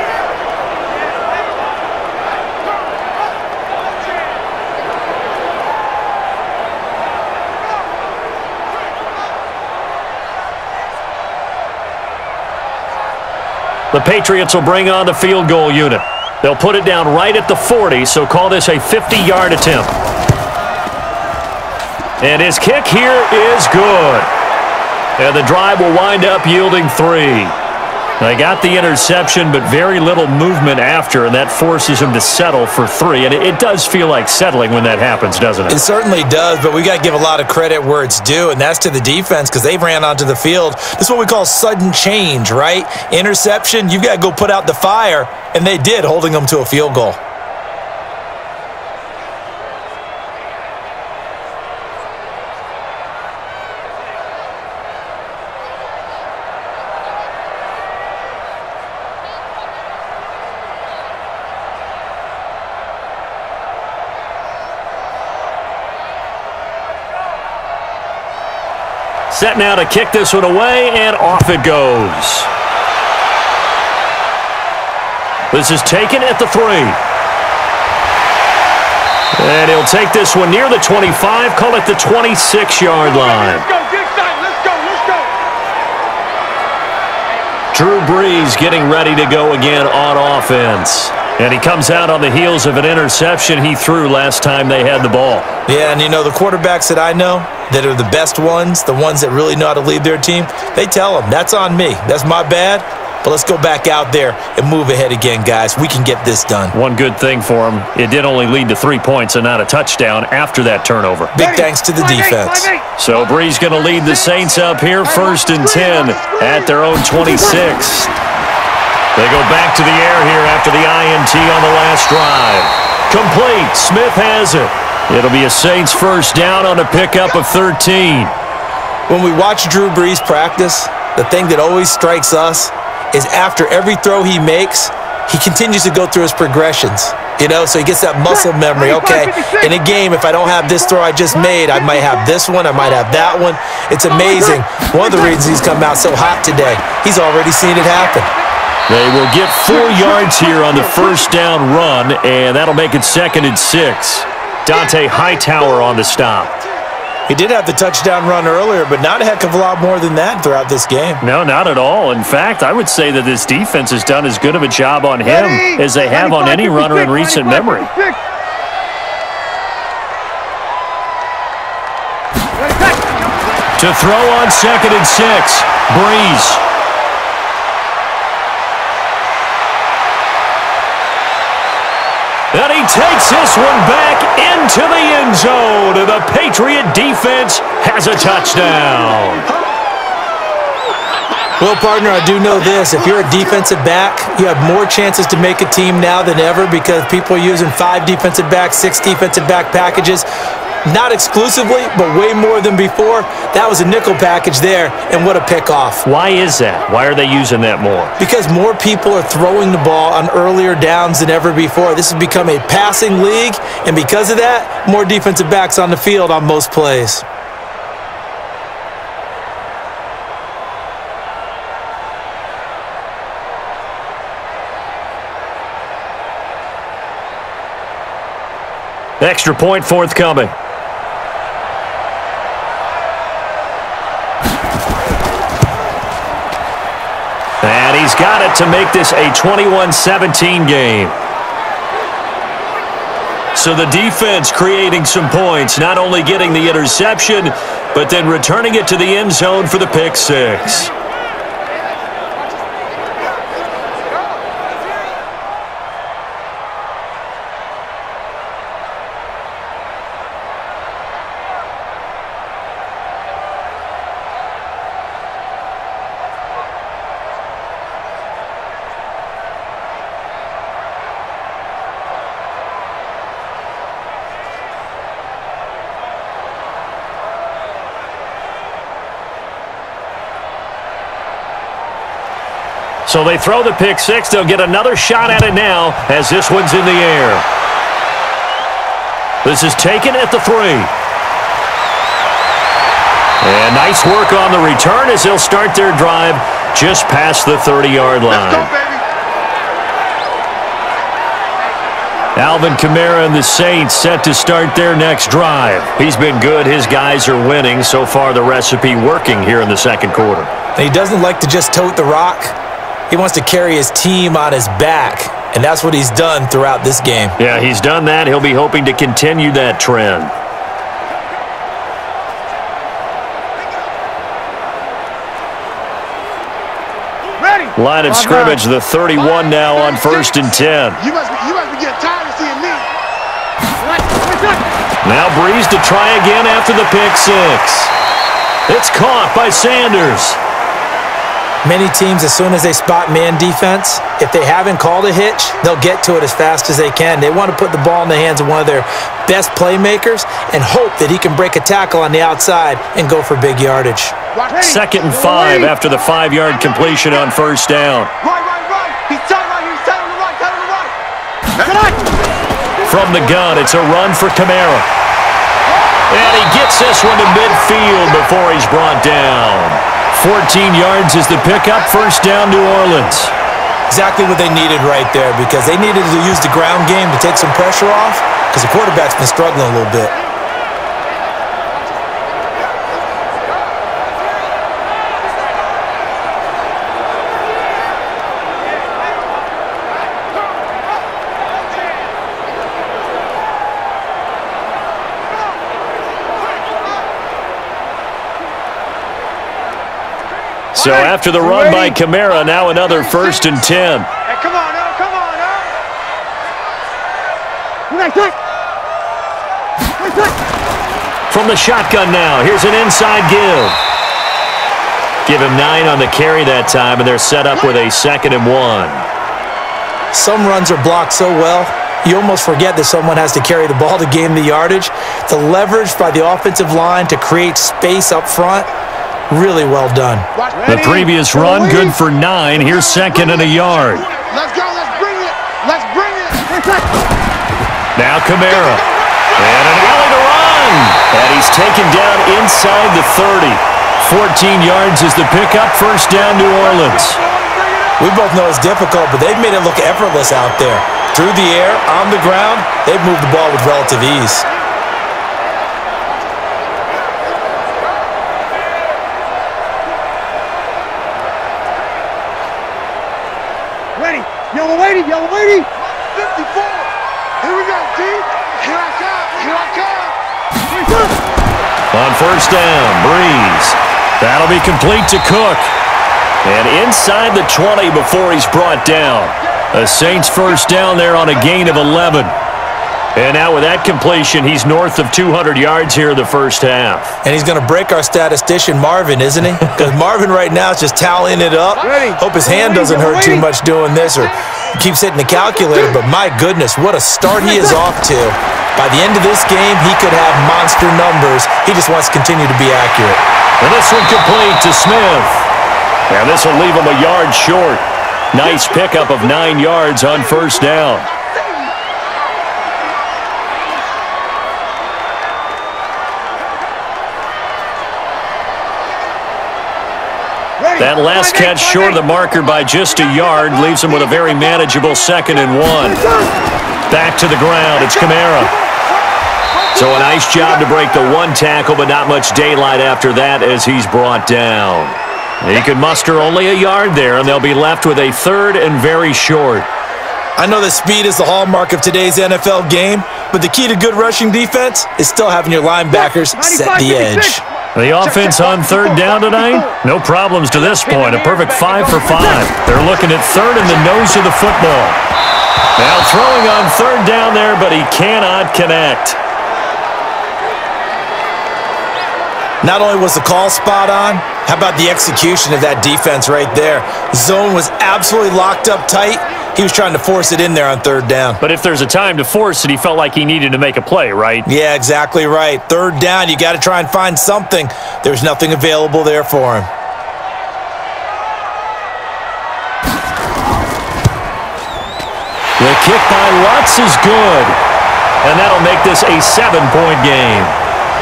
The Patriots will bring on the field goal unit. They'll put it down right at the 40, so call this a 50-yard attempt. And his kick here is good. And the drive will wind up yielding 3. They got the interception, but very little movement after, and that forces him to settle for 3. And it does feel like settling when that happens, doesn't it? It certainly does, but we got to give a lot of credit where it's due, and that's to the defense because they ran onto the field. This is what we call sudden change, right? Interception, you got to go put out the fire, and they did, holding them to a field goal. Set now to kick this one away, and off it goes. This is taken at the 3. And he'll take this one near the 25, call it the 26-yard line. Let's go, get excited. Let's go, let's go. Drew Brees getting ready to go again on offense. And he comes out on the heels of an interception he threw last time they had the ball. Yeah, and you know, the quarterbacks that I know that are the best ones, the ones that really know how to lead their team, they tell them, that's on me. That's my bad. But let's go back out there and move ahead again, guys. We can get this done. One good thing for him, it did only lead to 3 points and not a touchdown after that turnover. Big thanks to the defense. So Brees going to lead the Saints up here, 1st and 10 at their own 26. They go back to the air here after the INT on the last drive. Complete. Smith has it. It'll be a Saints 1st down on a pickup of 13. When we watch Drew Brees practice, the thing that always strikes us is after every throw he makes, he continues to go through his progressions. You know, so he gets that muscle memory. Okay, in a game, if I don't have this throw I just made, I might have this one, I might have that one. It's amazing. One of the reasons he's come out so hot today, he's already seen it happen. They will get 4 yards here on the 1st down run, and that'll make it 2nd and 6. Dante Hightower on the stop. He did have the touchdown run earlier, but not a heck of a lot more than that throughout this game. No, not at all. In fact, I would say that this defense has done as good of a job on him as they have on any runner in recent memory. To throw on 2nd and 6, Brees. And he takes this one back into the end zone. And the Patriot defense has a touchdown. Well, partner, I do know this. If you're a defensive back, you have more chances to make a team now than ever because people are using 5 defensive backs, 6 defensive back packages. Not exclusively, but way more than before. That was a nickel package there, and what a pickoff. Why is that? Why are they using that more? Because more people are throwing the ball on earlier downs than ever before. This has become a passing league, and because of that, more defensive backs on the field on most plays. Extra point forthcoming. And he's got it to make this a 21-17 game. So the defense creating some points, not only getting the interception, but then returning it to the end zone for the pick six. So they throw the pick six. They'll get another shot at it now as this one's in the air. This is taken at the 3. And nice work on the return as they'll start their drive just past the 30-yard line. Let's go, baby. Alvin Kamara and the Saints set to start their next drive. He's been good. His guys are winning. So far, the recipe working here in the second quarter. He doesn't like to just tote the rock. He wants to carry his team on his back, and that's what he's done throughout this game. Yeah, he's done that. He'll be hoping to continue that trend. Ready. Line of scrimmage, the 31 now on 1st and 10. You must be getting tired of seeing me. Now Brees to try again after the pick six. It's caught by Sanders. Many teams, as soon as they spot man defense, if they haven't called a hitch, they'll get to it as fast as they can. They want to put the ball in the hands of one of their best playmakers and hope that he can break a tackle on the outside and go for big yardage. 2nd and 5 after the 5-yard completion on 1st down. Right. He's tight right here. He's tight on the right. Tight on the right. From the gun, it's a run for Kamara. And he gets this one to midfield before he's brought down. 14 yards is the pickup, 1st down, New Orleans. Exactly what they needed right there, because they needed to use the ground game to take some pressure off, because the quarterback's been struggling a little bit. So after the run by Kamara, now another 1st and 10. Hey, come on, come on, From the shotgun now, here's an inside give. Give him 9 on the carry that time, and they're set up with a 2nd and 1. Some runs are blocked so well, you almost forget that someone has to carry the ball to gain the yardage. The leverage by the offensive line to create space up front, really well done. The previous run, good for 9. Here's 2nd and a yard. Let's go. Let's bring it. Let's bring it. Now Kamara. And an alley to run. And he's taken down inside the 30. 14 yards is the pickup. 1st down, New Orleans. We both know it's difficult, but they've made it look effortless out there. Through the air, on the ground, they've moved the ball with relative ease. Yellow lady. 54. Here we go, T. Here I come. On 1st down, Brees. That'll be complete to Cook. And inside the 20 before he's brought down. The Saints 1st down there on a gain of 11. And now with that completion, he's north of 200 yards here in the 1st half. And he's going to break our statistician Marvin, isn't he? Because Marvin right now is just tallying it up. Hope his hand doesn't hurt too much doing this, or keeps hitting the calculator. But my goodness, what a start he is off to. By the end of this game, he could have monster numbers. He just wants to continue to be accurate. And this one complete to Smith. And this will leave him a yard short. Nice pickup of 9 yards on 1st down. That last catch short of the marker by just a yard leaves him with a very manageable 2nd and 1. Back to the ground, it's Kamara. So a nice job to break the 1 tackle, but not much daylight after that as he's brought down. He could muster only a yard there, and they'll be left with a 3rd and very short. I know that speed is the hallmark of today's NFL game, but the key to good rushing defense is still having your linebackers set the edge. The offense on third down tonight, no problems to this point. A perfect 5 for 5. They're looking at third in the nose of the football. Now throwing on third down there, but he cannot connect. Not only was the call spot on, how about the execution of that defense right there? Zone was absolutely locked up tight. He was trying to force it in there on third down. But if there's a time to force it, he felt like he needed to make a play, right? Yeah, exactly right. Third down, you got to try and find something. There's nothing available there for him. The kick by Lutz is good. And that'll make this a 7-point game.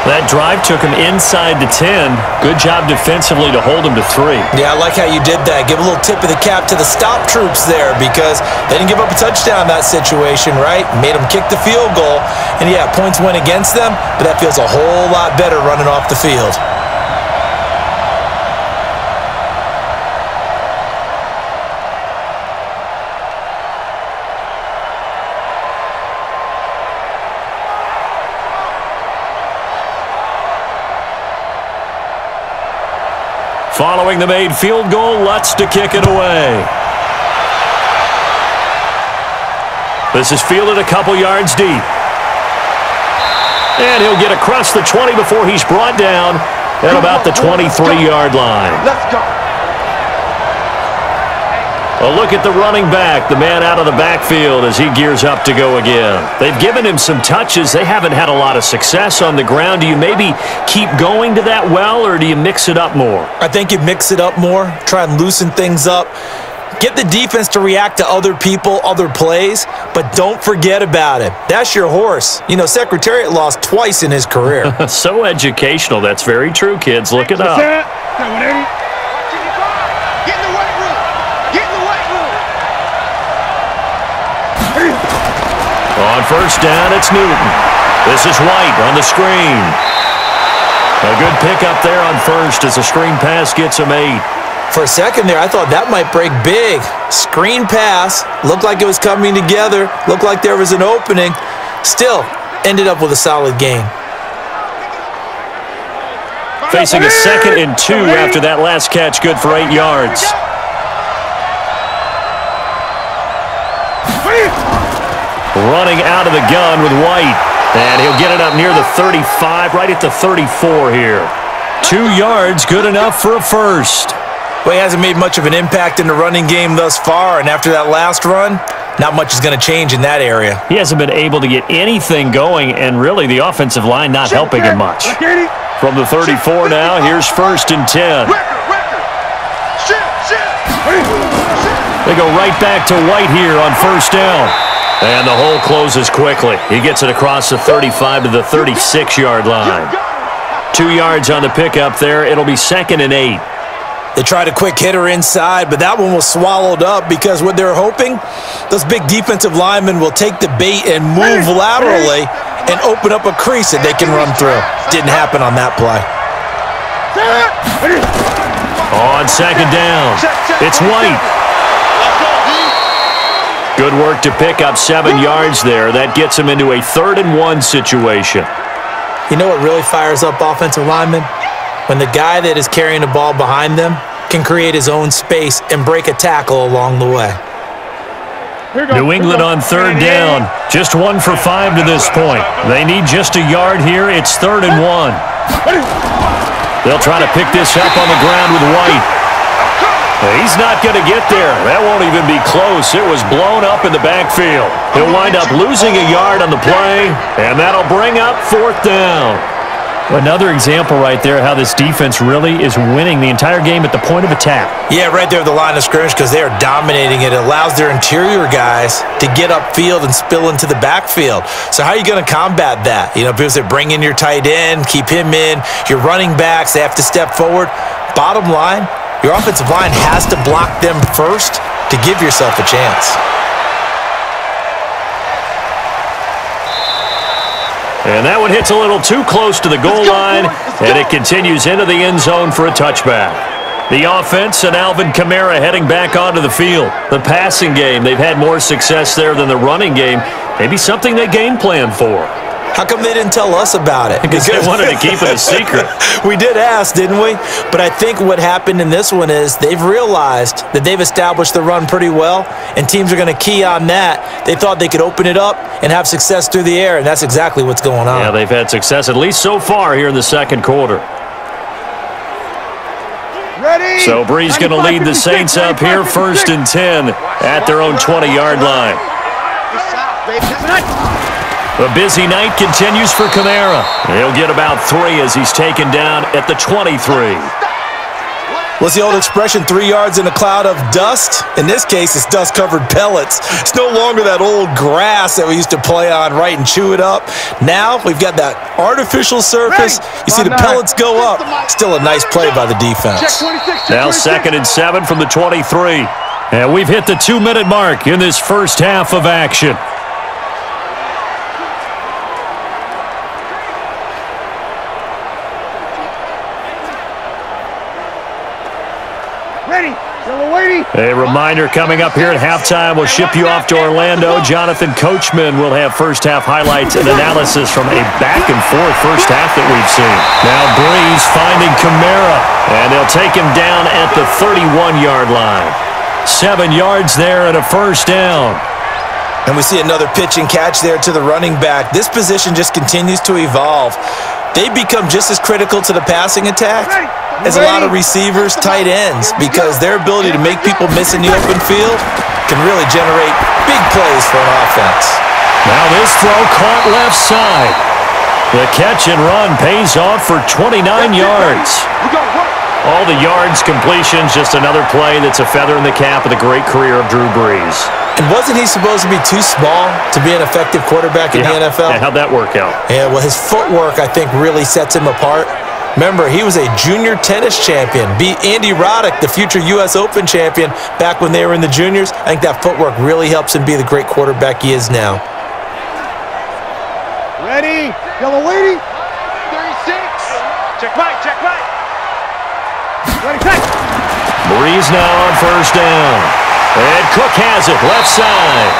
That drive took him inside the 10. Good job defensively to hold him to 3. Yeah, I like how you did that. Give a little tip of the cap to the stop troops there because they didn't give up a touchdown in that situation, right? Made them kick the field goal. And yeah, points went against them, but that feels a whole lot better running off the field. Following the made field goal, Lutz to kick it away. This is fielded a couple yards deep. And he'll get across the 20 before he's brought down at about the 23-yard line. Let's go. A look at the running back, the man out of the backfield as he gears up to go again. They've given him some touches. They haven't had a lot of success on the ground. Do you maybe keep going to that well, or do you mix it up more? I think you mix it up more, try and loosen things up. Get the defense to react to other people, other plays, but don't forget about it. That's your horse. You know, Secretariat lost twice in his career. So educational. That's very true, kids. Look it up. On first down, it's Newton. This is White on the screen. A good pickup there on first as the screen pass gets him 8. For a second there, I thought that might break big. Screen pass, looked like it was coming together, looked like there was an opening. Still, ended up with a solid game. Facing a 2nd and 2 after that last catch, good for 8 yards. Running out of the gun with White. And he'll get it up near the 35, right at the 34 here. 2 yards, good enough for a first. Well, he hasn't made much of an impact in the running game thus far, and after that last run, not much is going to change in that area. He hasn't been able to get anything going, and really the offensive line not helping him much. From the 34 now, here's 1st and 10. They go right back to White here on first down. And the hole closes quickly. He gets it across the 35 to the 36-yard line. 2 yards on the pickup there. It'll be 2nd and 8. They tried a quick hitter inside, but that one was swallowed up because what they're hoping, those big defensive linemen will take the bait and move laterally and open up a crease that they can run through. Didn't happen on that play. On second down, it's White. Good work to pick up 7 yards there. That gets him into a 3rd and 1 situation. You know what really fires up offensive linemen? When the guy that is carrying the ball behind them can create his own space and break a tackle along the way. New England on third down. Just 1 for 5 to this point. They need just a yard here. It's 3rd and 1. They'll try to pick this up on the ground with White. He's not going to get there. That won't even be close. It was blown up in the backfield. He'll wind up losing a yard on the play, and that'll bring up 4th down. Another example right there how this defense really is winning the entire game at the point of attack. Yeah, right there at the line of scrimmage because they are dominating it. It allows their interior guys to get upfield and spill into the backfield. So how are you going to combat that? You know, because they bring in your tight end, keep him in. Your running backs, they have to step forward. Bottom line, your offensive line has to block them first to give yourself a chance. And that one hits a little too close to the goal line, and it continues into the end zone for a touchback. The offense and Alvin Kamara heading back onto the field. The passing game, they've had more success there than the running game. Maybe something they game plan for. How come they didn't tell us about it? Because they wanted to keep it a secret. We did ask, didn't we? But I think what happened in this one is they've realized that they've established the run pretty well, and teams are going to key on that. They thought they could open it up and have success through the air, and that's exactly what's going on. Yeah, they've had success, at least so far here in the second quarter. Ready? So Brees going to lead the Saints up here 1st and 10 at their own 20-yard line. A busy night continues for Kamara. He'll get about 3 as he's taken down at the 23. What's the old expression, 3 yards in a cloud of dust? In this case, it's dust-covered pellets. It's no longer that old grass that we used to play on, right, and chew it up. Now we've got that artificial surface. You see the pellets go up. Still a nice play by the defense. Now 2nd and 7 from the 23. And we've hit the 2-minute mark in this first half of action. A reminder coming up here at halftime. We'll ship you off to Orlando. Jonathan Coachman will have first-half highlights and analysis from a back-and-forth first half that we've seen. Now Brees finding Kamara, and they'll take him down at the 31-yard line. 7 yards there and a first down. And we see another pitch and catch there to the running back. This position just continues to evolve. They become just as critical to the passing attack as a lot of receivers, tight ends, because their ability to make people miss in the open field can really generate big plays for an offense. Now this throw caught left side. The catch and run pays off for 29 yards. All the yards, completions, just another play that's a feather in the cap of the great career of Drew Brees. And wasn't he supposed to be too small to be an effective quarterback in the NFL? Yeah, how'd that work out? Yeah, well, his footwork, I think, really sets him apart. Remember, he was a junior tennis champion, beat Andy Roddick, the future U.S. Open champion, back when they were in the juniors. I think that footwork really helps him be the great quarterback he is now. Ready? Yellow lady. 36. Check back, check back. Ready, set. Brees now on first down. And Cook has it, left side.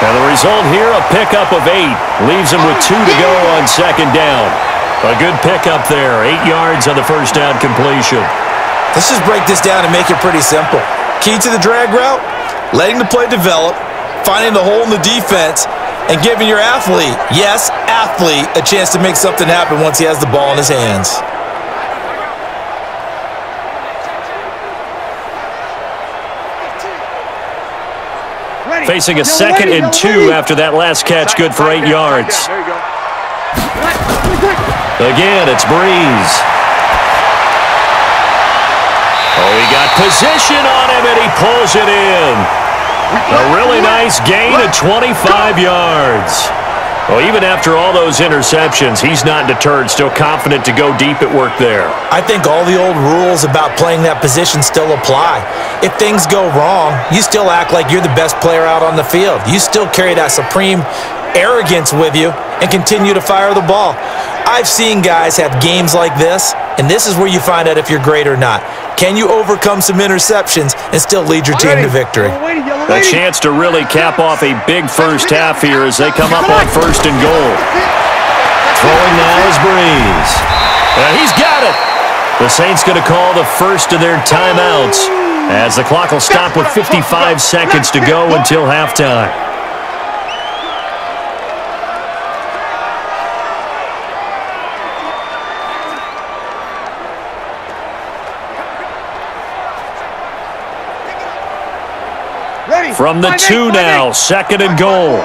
And the result here, a pickup of 8. Leaves him with 2 to go on second down. A good pickup there, 8 yards on the first down completion. Let's just break this down and make it pretty simple. Key to the drag route, letting the play develop, finding the hole in the defense, and giving your athlete, yes, athlete, a chance to make something happen once he has the ball in his hands. Facing a 2nd and 2 after that last catch, good for 8 yards. Again, it's Brees. Oh, he got position on him, and he pulls it in. A really nice gain of 25 yards. Well, even after all those interceptions, he's not deterred, still confident to go deep at work there. I think all the old rules about playing that position still apply. If things go wrong, you still act like you're the best player out on the field. You still carry that supreme arrogance with you and continue to fire the ball. I've seen guys have games like this, and this is where you find out if you're great or not. Can you overcome some interceptions and still lead your team to victory? A chance to really cap off a big first half here as they come up on 1st and goal. Throwing now is Brees. He's got it. The Saints going to call the first of their timeouts as the clock will stop with 55 seconds to go until halftime. From the 2 now, 2nd and goal.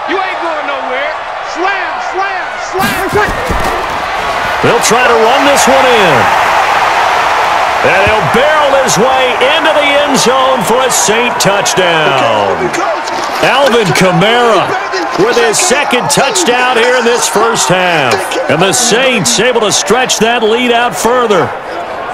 You ain't going nowhere. Slam, slam, slam. They'll try to run this one in. And he'll barrel his way into the end zone for a Saint touchdown. Alvin Kamara with his 2nd touchdown here in this first half. And the Saints able to stretch that lead out further.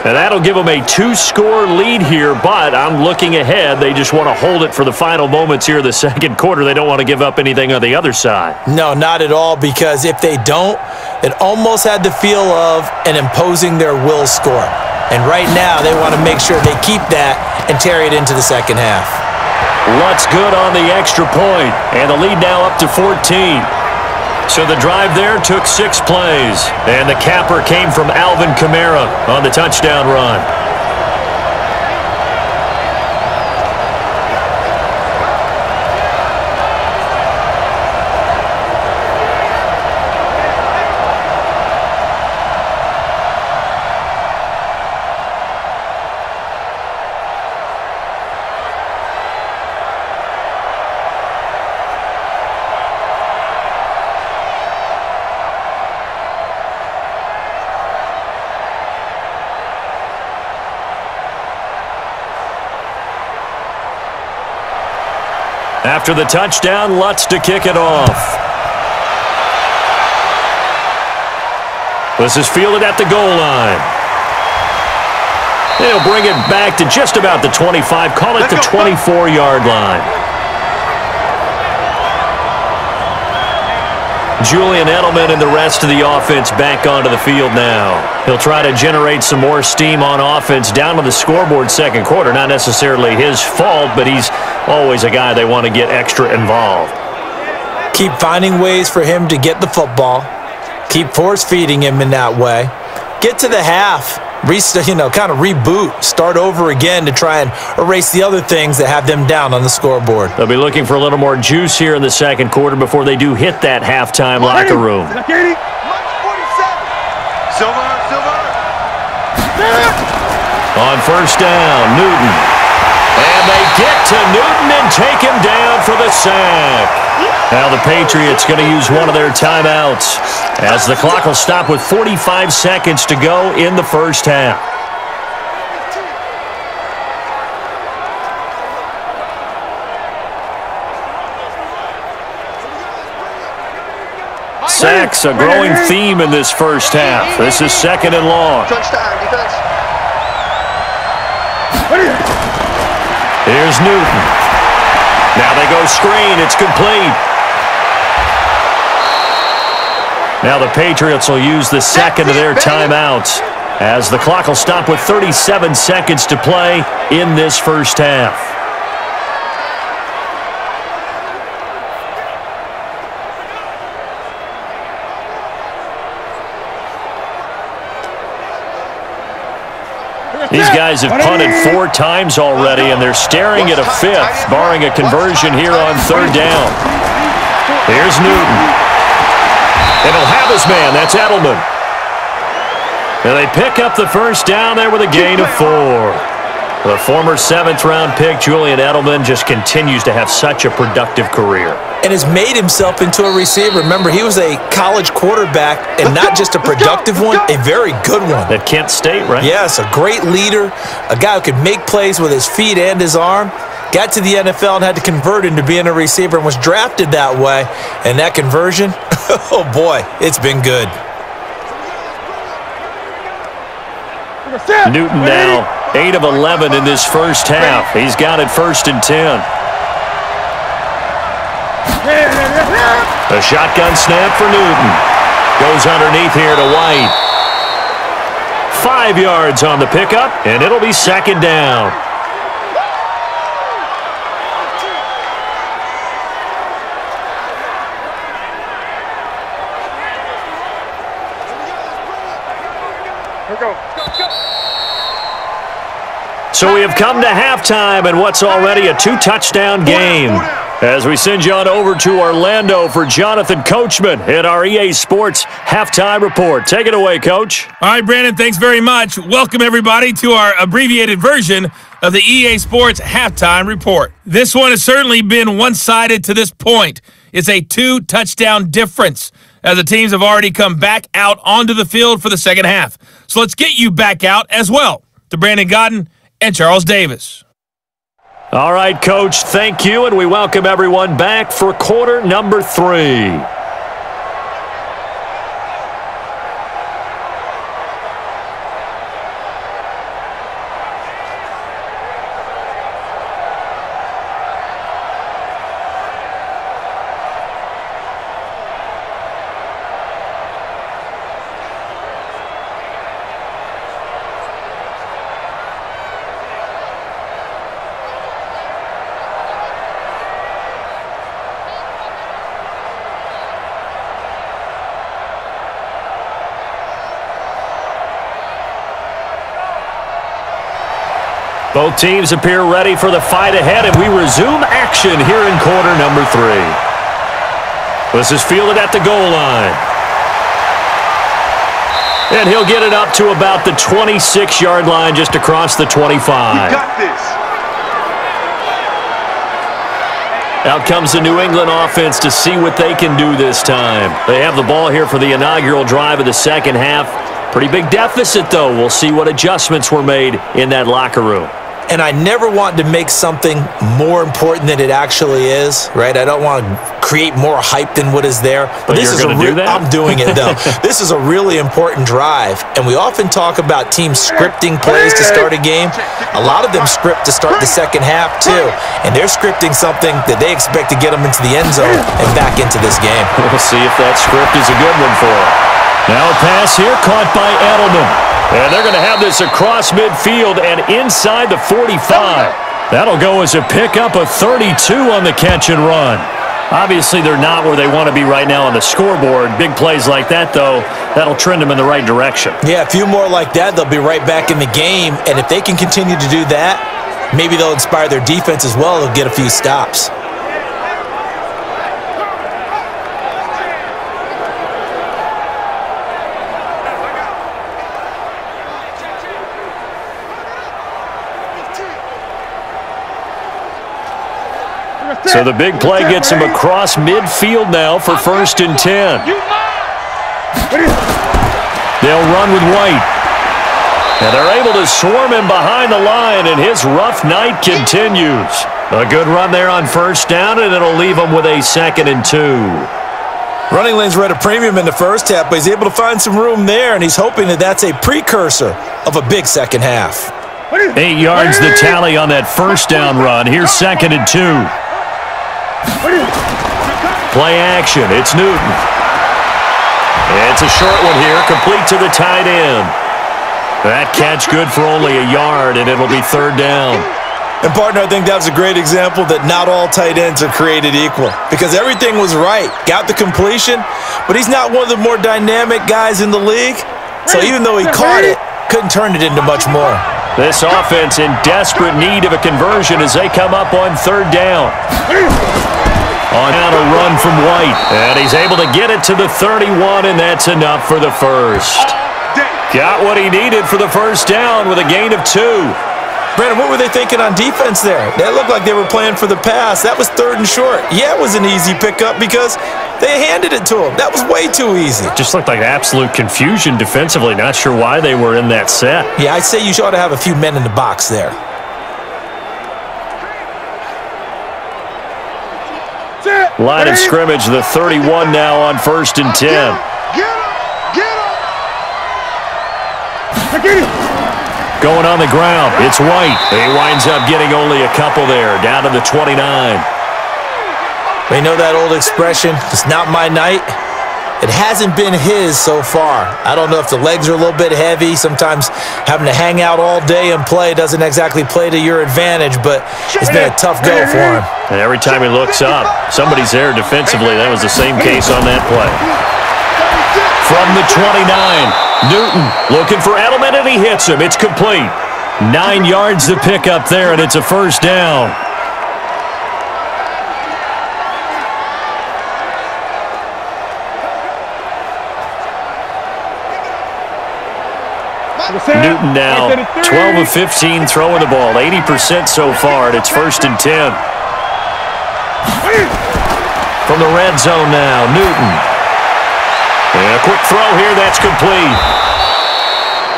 And that'll give them a 2-score lead here, but I'm looking ahead. They just want to hold it for the final moments here of the second quarter. They don't want to give up anything on the other side. No, not at all, because if they don't, it almost had the feel of an imposing their will score. And right now, they want to make sure they keep that and carry it into the second half. Lutt's good on the extra point, and the lead now up to 14. So the drive there took 6 plays, and the capper came from Alvin Kamara on the touchdown run. After the touchdown, Lutz to kick it off. This is fielded at the goal line. They'll bring it back to just about the 25, call it the 24-yard line. Julian Edelman and the rest of the offense back onto the field now. He'll try to generate some more steam on offense down to the scoreboard second quarter. Not necessarily his fault, but he's always a guy they want to get extra involved. Keep finding ways for him to get the football. Keep force-feeding him in that way. Get to the half. Kind of reboot, start over again to try and erase the other things that have them down on the scoreboard. They'll be looking for a little more juice here in the second quarter before they do hit that halftime locker room. On first down, Newton. And they get to Newton and take him down for the sack. Now the Patriots going to use one of their timeouts as the clock will stop with 45 seconds to go in the first half. Sacks, a growing theme in this first half. This is second and long. Here's Newton. Now they go screen. It's complete. Now the Patriots will use the second of their timeouts as the clock will stop with 37 seconds to play in this first half. These guys have punted 4 times already, and they're staring at a 5th, barring a conversion here on third down. Here's Newton. And he'll have his man. That's Edelman. And they pick up the first down there with a gain of 4. The former 7th-round pick, Julian Edelman, just continues to have such a productive career. And has made himself into a receiver. Remember, he was a college quarterback, and not just a productive one, a very good one. At Kent State, right? Yes, a great leader, a guy who could make plays with his feet and his arm. Got to the NFL and had to convert into being a receiver and was drafted that way. And that conversion, oh boy, it's been good. Newton now 8 of 11 in this first half. He's got it 1st and 10. A shotgun snap for Newton. Goes underneath here to White. 5 yards on the pickup, and it'll be second down. So we have come to halftime in what's already a 2-touchdown game. As we send you on over to Orlando for Jonathan Coachman in our EA Sports Halftime Report. Take it away, Coach. All right, Brandon, thanks very much. Welcome, everybody, to our abbreviated version of the EA Sports Halftime Report. This one has certainly been one-sided to this point. It's a 2-touchdown difference, as the teams have already come back out onto the field for the second half. So let's get you back out as well to Brandon Godden and Charles Davis. All right, Coach, thank you, and we welcome everyone back for quarter number 3. Both teams appear ready for the fight ahead, and we resume action here in quarter number 3. This is fielded at the goal line. And he'll get it up to about the 26-yard line, just across the 25. We got this. Out comes the New England offense to see what they can do this time. They have the ball here for the inaugural drive of the second half. Pretty big deficit, though. We'll see what adjustments were made in that locker room. And I never want to make something more important than it actually is, right? I don't want to create more hype than what is there. But this is I'm doing it, though. This is a really important drive. And we often talk about teams scripting plays to start a game. A lot of them script to start the second half, too. And they're scripting something that they expect to get them into the end zone and back into this game. We'll see if that script is a good one for them. Now a pass here caught by Edelman. And they're going to have this across midfield and inside the 45. That'll go as a pickup of 32 on the catch and run. Obviously, they're not where they want to be right now on the scoreboard. Big plays like that, though, that'll trend them in the right direction. Yeah, a few more like that, they'll be right back in the game. And if they can continue to do that, maybe they'll inspire their defense as well. They'll get a few stops. So the big play gets him across midfield now for 1st and 10. They'll run with White. And they're able to swarm him behind the line, and his rough night continues. A good run there on 1st down, and it'll leave him with a 2nd and 2. Running lanes were at a premium in the first half, but he's able to find some room there, and he's hoping that that's a precursor of a big second half. 8 yards the tally on that 1st down run. Here's 2nd and 2. Play action. It's Newton. It's a short one here, complete to the tight end. That catch good for only a yard, and it'll be 3rd down. And, partner, I think that was a great example that not all tight ends are created equal because everything was right. Got the completion, but he's not one of the more dynamic guys in the league. So even though he caught it, couldn't turn it into much more. This offense in desperate need of a conversion as they come up on 3rd down. On out a run from White, and he's able to get it to the 31, and that's enough for the first. Got what he needed for the 1st down with a gain of 2. Brandon, what were they thinking on defense there? That looked like they were playing for the pass. That was 3rd and short. Yeah, it was an easy pickup because they handed it to him. That was way too easy. Just looked like absolute confusion defensively. Not sure why they were in that set. Yeah, I'd say you ought to have a few men in the box there. Line of scrimmage, the 31 now on 1st and 10. Going on the ground, it's White. He winds up getting only a couple there, down to the 29. We know that old expression, it's not my night. It hasn't been his so far. I don't know if the legs are a little bit heavy. Sometimes having to hang out all day and play doesn't exactly play to your advantage, but it's been a tough go for him. And every time he looks up, somebody's there defensively. That was the same case on that play. From the 29, Newton looking for Edelman, and he hits him. It's complete. 9 yards to pick up there, and it's a 1st down. Newton now 12 of 15 throwing the ball, 80% so far, and it's 1st and 10. From the red zone now, Newton. And a quick throw here, that's complete.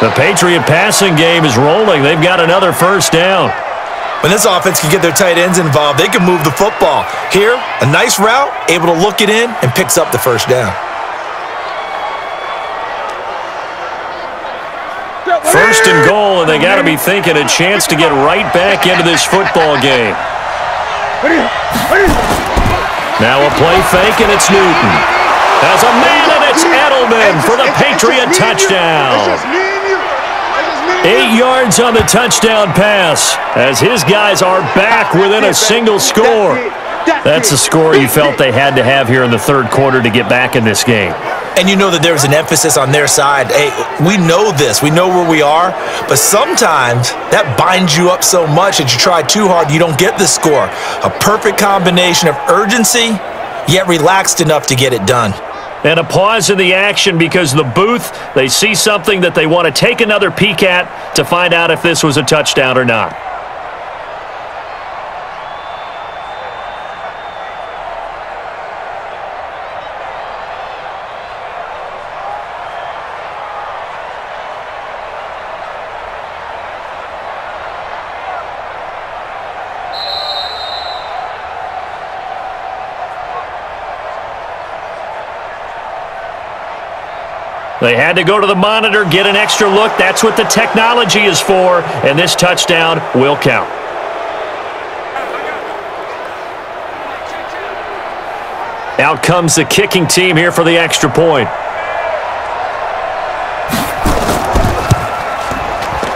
The Patriot passing game is rolling. They've got another 1st down. When this offense can get their tight ends involved, they can move the football. Here, a nice route, able to look it in, and picks up the 1st down. 1st and goal, and they got to be thinking a chance to get right back into this football game. Now a play fake, and it's Newton. Has a man, and it's Edelman for the Patriot touchdown. 8 yards on the touchdown pass as his guys are back within a single score. That's the score you felt they had to have here in the 3rd quarter to get back in this game. and you know that there's an emphasis on their side. Hey, we know this. We know where we are. But sometimes that binds you up so much that you try too hard, you don't get the score. A perfect combination of urgency, yet relaxed enough to get it done. And a pause in the action because the booth, they see something that they want to take another peek at to find out if this was a touchdown or not. They had to go to the monitor, get an extra look. That's what the technology is for, and this touchdown will count. Out comes the kicking team here for the extra point.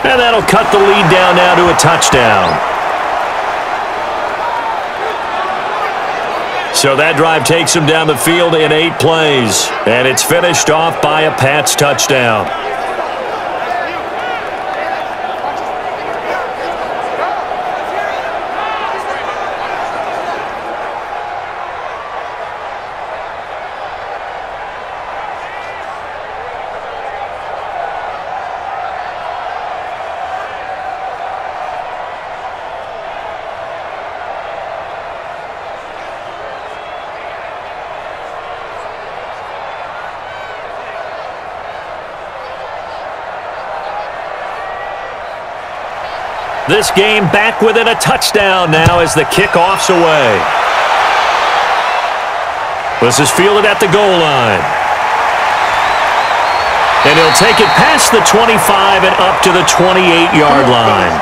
And that'll cut the lead down now to a touchdown. So that drive takes him down the field in 8 plays. And it's finished off by a Pats touchdown. This game back within a touchdown now as the kickoff's away. This is fielded at the goal line. And he'll take it past the 25 and up to the 28-yard line.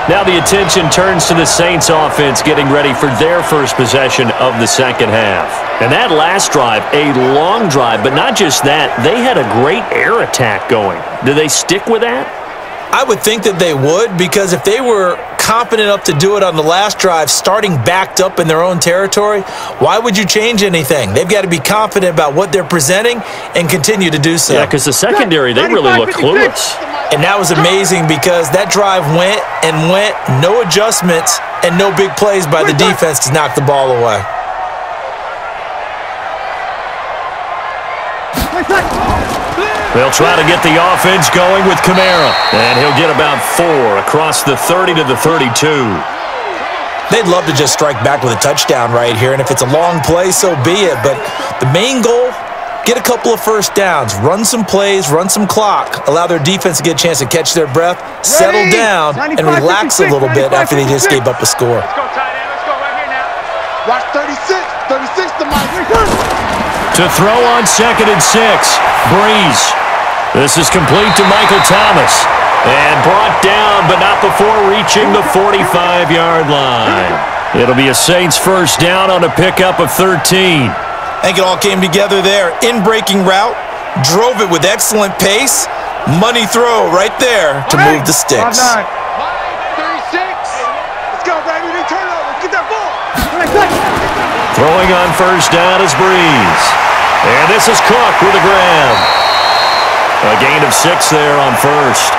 Now the attention turns to the Saints offense getting ready for their first possession of the second half. And that last drive, a long drive, but not just that, they had a great air attack going. Do they stick with that? I would think that they would, because if they were confident enough to do it on the last drive, starting backed up in their own territory, why would you change anything? They've got to be confident about what they're presenting and continue to do so. Yeah, because the secondary, they really look clueless. And that was amazing because that drive went and went, no adjustments and no big plays by the defense to knock the ball away. They'll try to get the offense going with Kamara. And he'll get about 4 across the 30 to the 32. They'd love to just strike back with a touchdown right here, and if it's a long play, so be it. But the main goal, get a couple of first downs, run some plays, run some clock, allow their defense to get a chance to catch their breath, settle down, and relax a little bit after they just gave up a score. Let's go, tight end. Let's go right here now. Watch 36. 36 to Mike. To throw on 2nd and 6, Brees. This is complete to Michael Thomas. And brought down, but not before reaching the 45-yard line. It'll be a Saints first down on a pickup of 13. I think it all came together there. In-breaking route, drove it with excellent pace. Money throw right there to move the sticks. 36. Let's go, baby. They turn over. Get that ball. Throwing on first down is Brees. And this is Cook with a grab. A gain of 6 there on first.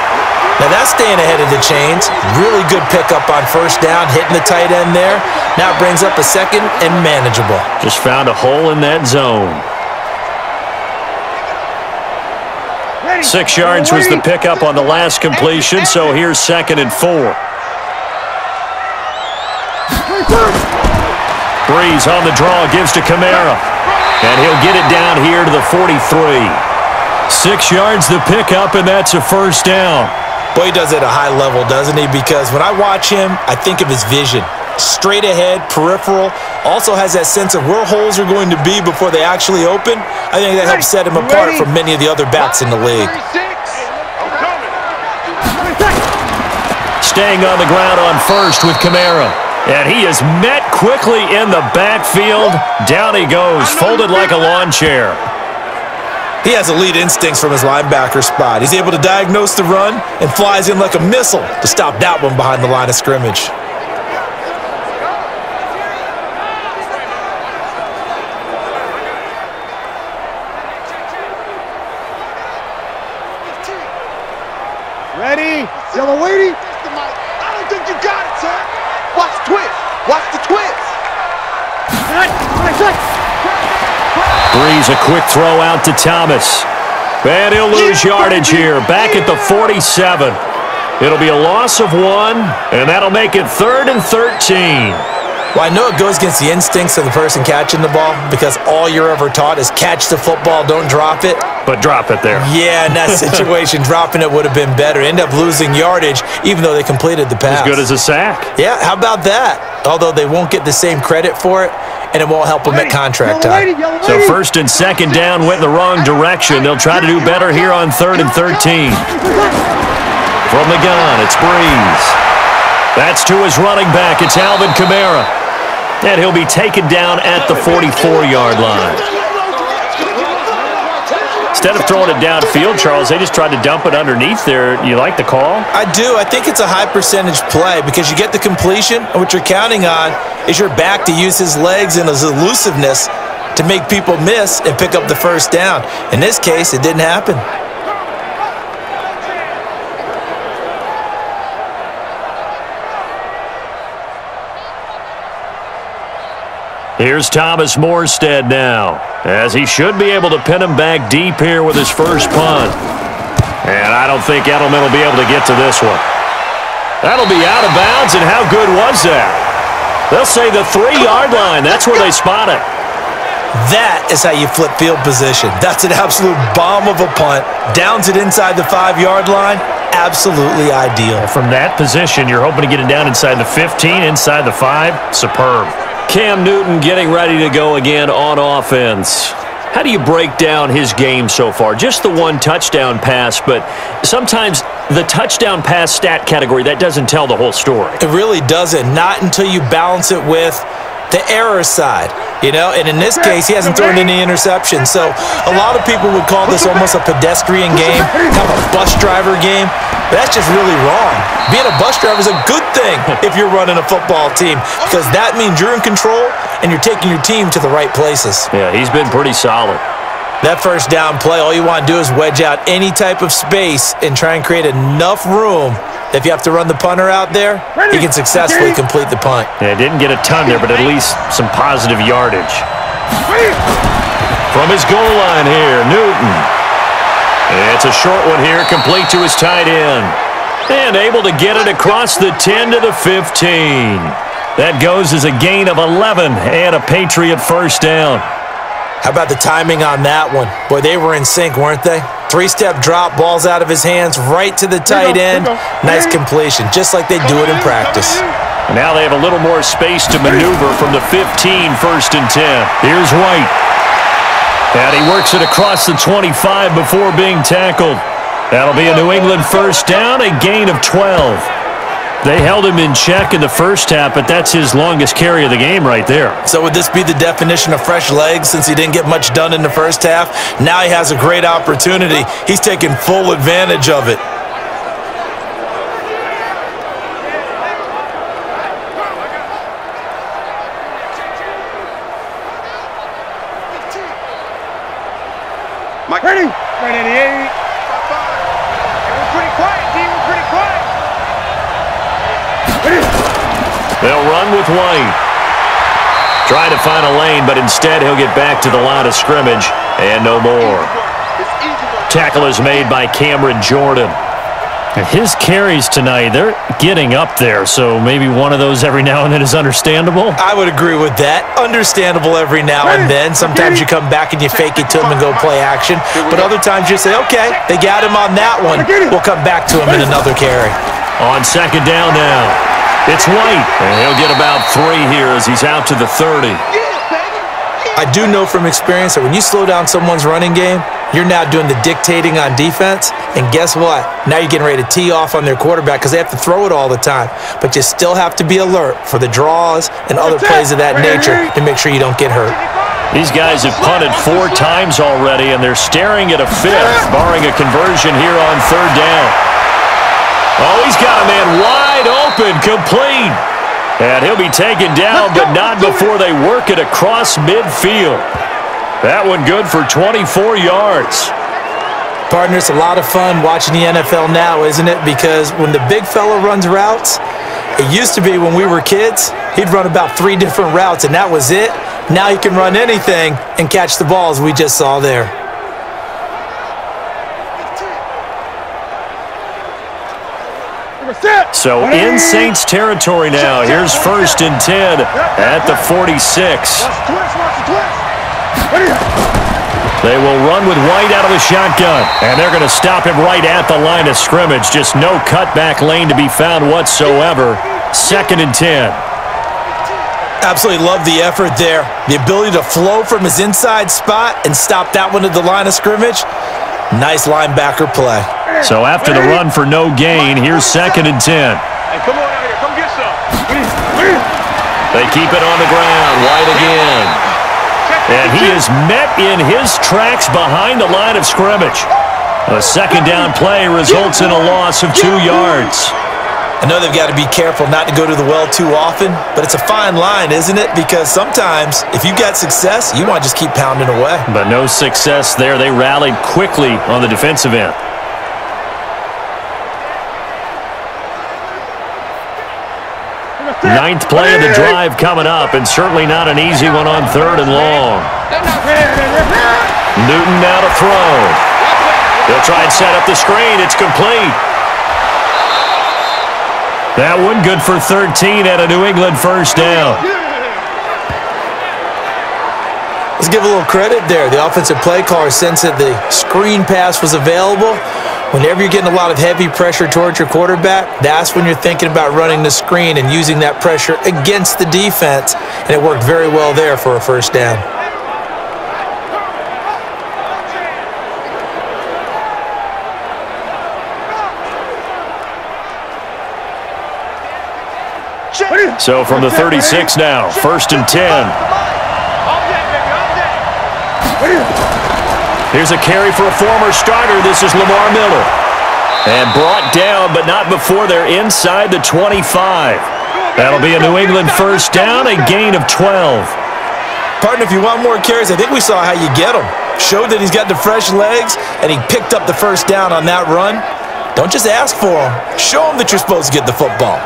Now that's staying ahead of the chains. Really good pickup on first down, hitting the tight end there. Now it brings up a second and manageable. Just found a hole in that zone. 6 yards was the pickup on the last completion, so here's 2nd and 4. Brees on the draw, gives to Kamara. And he'll get it down here to the 43. 6 yards the pickup, and that's a first down. Boy, he does it at a high level, doesn't he? Because when I watch him, I think of his vision. Straight ahead, peripheral. Also has that sense of where holes are going to be before they actually open. I think that helps set him apart from many of the other backs in the league. Staying on the ground on first with Kamara. And he is met quickly in the backfield. Down he goes, folded like a lawn chair. He has elite instincts from his linebacker spot. He's able to diagnose the run and flies in like a missile to stop that one behind the line of scrimmage. Yellow lady. I don't think you got it, son. Watch the twist. Watch the twist. Brees, a quick throw out to Thomas. And he'll lose yardage here, back at the 47. It'll be a loss of 1, and that'll make it 3rd and 13. Well, I know it goes against the instincts of the person catching the ball because all you're ever taught is catch the football, don't drop it. But drop it there. Yeah, in that situation, dropping it would have been better. End up losing yardage, even though they completed the pass. As good as a sack. Yeah, how about that? Although they won't get the same credit for it, and it won't help them at contract time. So 1st and 2nd down went the wrong direction. They'll try to do better here on 3rd and 13. From the gun, it's Brees. That's to his running back. It's Alvin Kamara. And he'll be taken down at the 44-yard line. Instead of throwing it downfield, Charles, they just tried to dump it underneath there. You like the call? I do. I think it's a high-percentage play because you get the completion, and what you're counting on is your back to use his legs and his elusiveness to make people miss and pick up the first down. In this case, it didn't happen. Here's Thomas Morstead now, as he should be able to pin him back deep here with his first punt. And I don't think Edelman will be able to get to this one. That'll be out of bounds, and how good was that? They'll say the 3-yard line. That's where they spot it. That is how you flip field position. That's an absolute bomb of a punt. Downs it inside the 5-yard line. Absolutely ideal. From that position, you're hoping to get it down inside the 15, inside the 5. Superb. Cam Newton getting ready to go again on offense. How do you break down his game so far? Just the 1 touchdown pass, but sometimes the touchdown pass stat category, that doesn't tell the whole story. It really doesn't. Not until you balance it with the error side, you know, and in this case, he hasn't thrown any interceptions. So a lot of people would call this almost a pedestrian game, kind of a bus driver game, but that's just really wrong. Being a bus driver is a good thing if you're running a football team because that means you're in control and you're taking your team to the right places. Yeah, he's been pretty solid. That first down play, all you want to do is wedge out any type of space and try and create enough room that if you have to run the punter out there, he can successfully complete the punt. Yeah, didn't get a ton there, but at least some positive yardage. From his goal line here, Newton. It's a short one here, complete to his tight end. And able to get it across the 10 to the 15. That goes as a gain of 11 and a Patriot first down. How about the timing on that one? Boy, they were in sync, weren't they? 3-step drop, balls out of his hands, right to the tight end. Nice completion, just like they do it in practice. Now they have a little more space to maneuver from the 15, 1st and 10. Here's White. And he works it across the 25 before being tackled. That'll be a New England first down, a gain of 12. They held him in check in the first half, but that's his longest carry of the game right there. So would this be the definition of fresh legs since he didn't get much done in the first half? Now he has a great opportunity. He's taking full advantage of it. Mike. Ready. 988. We're pretty quiet, D. We're pretty quiet. They'll run with White. Trying to find a lane, but instead he'll get back to the line of scrimmage and no more. Tackle is made by Cameron Jordan. And his carries tonight, they're getting up there, so maybe one of those every now and then is understandable. I would agree with that. Understandable every now and then. Sometimes you come back and you fake it to him and go play action. But other times you say, okay, they got him on that one. We'll come back to him in another carry. On 2nd down now, it's White. And he'll get about 3 here as he's out to the 30. I do know from experience that when you slow down someone's running game, you're now doing the dictating on defense. And guess what? Now you're getting ready to tee off on their quarterback because they have to throw it all the time. But you still have to be alert for the draws and other plays of that nature to make sure you don't get hurt. These guys have punted 4 times already, and they're staring at a 5th, barring a conversion here on 3rd down. Oh, he's got a man wide open, complete. And he'll be taken down, but not before they work it across midfield. That one good for 24 yards. Partner, it's a lot of fun watching the NFL now, isn't it? Because when the big fella runs routes, it used to be when we were kids, he'd run about 3 different routes, and that was it. Now he can run anything and catch the ball, as we just saw there. So in Saints territory now. Here's 1st and 10 at the 46. They will run with White out of the shotgun, and they're going to stop him right at the line of scrimmage. Just no cutback lane to be found whatsoever. 2nd and 10. Absolutely love the effort there. The ability to flow from his inside spot and stop that one at the line of scrimmage. Nice linebacker play. So after the run for no gain, here's 2nd and 10. Hey, come on out here. Come get some. They keep it on the ground. White again. And he is met in his tracks behind the line of scrimmage. A 2nd down play results in a loss of 2 yards. I know they've got to be careful not to go to the well too often, but it's a fine line, isn't it? Because sometimes, if you've got success, you want to just keep pounding away. But no success there. They rallied quickly on the defensive end. 9th play of the drive coming up, and certainly not an easy one on 3rd and long. Newton now to throw. He'll try and set up the screen. It's complete. That one good for 13 at a New England 1st down. Let's give a little credit there. The offensive play caller sensed that the screen pass was available. Whenever you're getting a lot of heavy pressure towards your quarterback, that's when you're thinking about running the screen and using that pressure against the defense. And it worked very well there for a 1st down. So from the 36 now, 1st and 10. Here's a carry for a former starter. This is Lamar Miller. And brought down, but not before they're inside the 25. That'll be a New England 1st down, a gain of 12. Partner, if you want more carries, I think we saw how you get them. Showed that he's got the fresh legs, and he picked up the 1st down on that run. Don't just ask for them. Show them that you're supposed to get the football.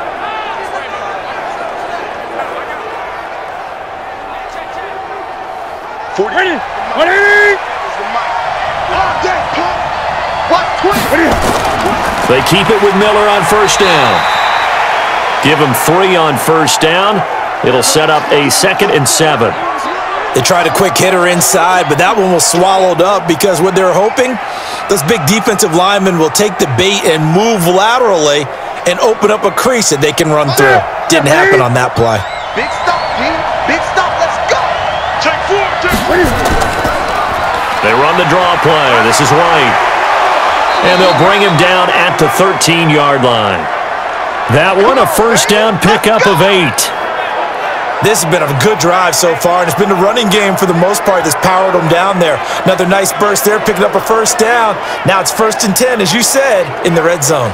They keep it with Miller on 1st down. Give him 3 on 1st down. It'll set up a 2nd and 7. They tried a quick hitter inside, but that one was swallowed up because what they're hoping, those big defensive linemen will take the bait and move laterally and open up a crease that they can run through. Didn't happen on that play. Big stop, G. Big stop. Let's go. Take 4. They run the draw play. This is White. And they'll bring him down at the 13-yard line. That one, a 1st down pickup of 8. This has been a good drive so far, and it's been the running game for the most part that's powered them down there. Another nice burst there, picking up a 1st down. Now it's 1st and 10, as you said, in the red zone.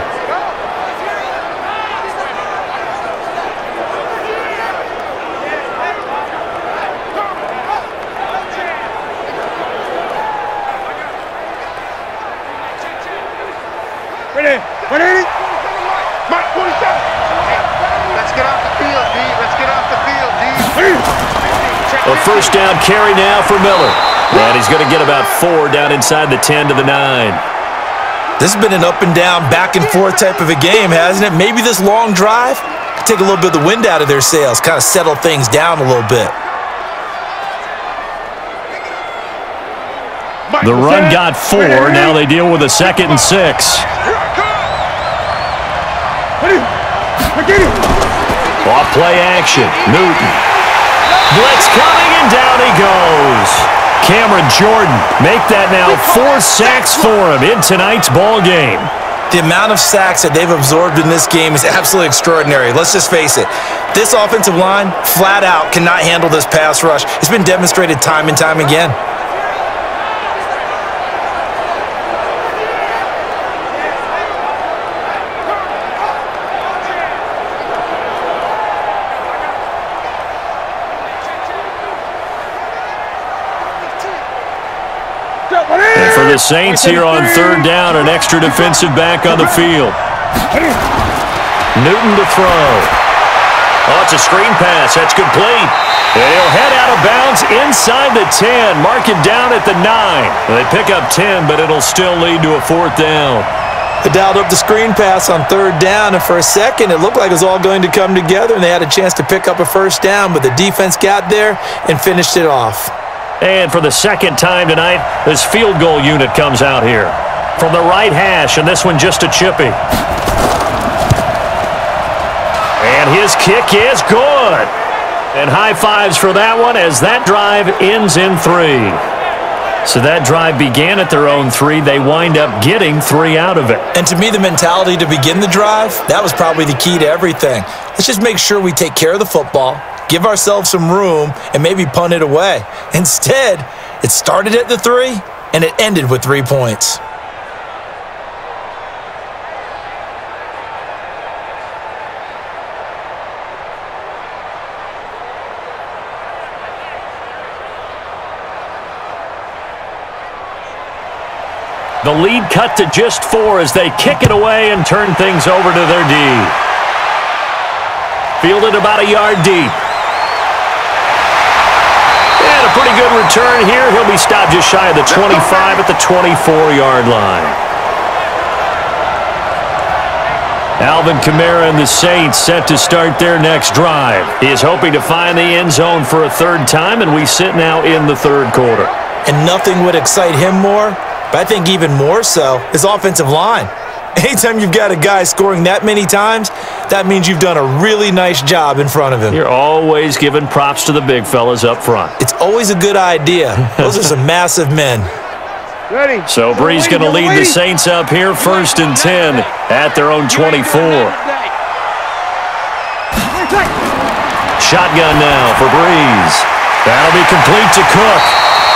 A 1st down carry now for Miller. And he's going to get about 4 down inside the 10 to the 9. This has been an up and down, back and forth type of a game, hasn't it? Maybe this long drive could take a little bit of the wind out of their sails, kind of settle things down a little bit. The run got 4. Now they deal with a 2nd and 6. Off play action. Newton. Blitz coming, and down he goes. Cameron Jordan make that now 4 sacks for him in tonight's ball game. The amount of sacks that they've absorbed in this game is absolutely extraordinary. Let's just face it. This offensive line, flat out, cannot handle this pass rush. It's been demonstrated time and time again. the Saints here on third down, an extra defensive back on the field. Newton to throw. Oh, it's a screen pass. That's complete. And he'll head out of bounds inside the 10. Mark it down at the 9. They pick up 10, but it'll still lead to a fourth down. They dialed up the screen pass on third down, and for a second it looked like it was all going to come together, and they had a chance to pick up a first down, but the defense got there and finished it off. And for the second time tonight, this field goal unit comes out here. From the right hash, and this one just a chippy. And his kick is good. And high fives for that one as that drive ends in 3. So that drive began at their own 3. They wind up getting 3 out of it. And to me, the mentality to begin the drive, that was probably the key to everything. Let's just make sure we take care of the football, give ourselves some room, and maybe punt it away. Instead, it started at the 3, and it ended with 3 points. The lead cut to just 4 as they kick it away and turn things over to their D. Fielded about a yard deep. And a pretty good return here. He'll be stopped just shy of the 25 at the 24-yard line. Alvin Kamara and the Saints set to start their next drive. He is hoping to find the end zone for a third time, and we sit now in the third quarter. And nothing would excite him more, but I think even more so, his offensive line. Anytime you've got a guy scoring that many times, that means you've done a really nice job in front of him. You're always giving props to the big fellas up front. It's always a good idea. Those are some massive men. Ready. So Brees going to lead the Saints up here, 1st and 10 at their own 24. Shotgun now for Brees. That'll be complete to Cook.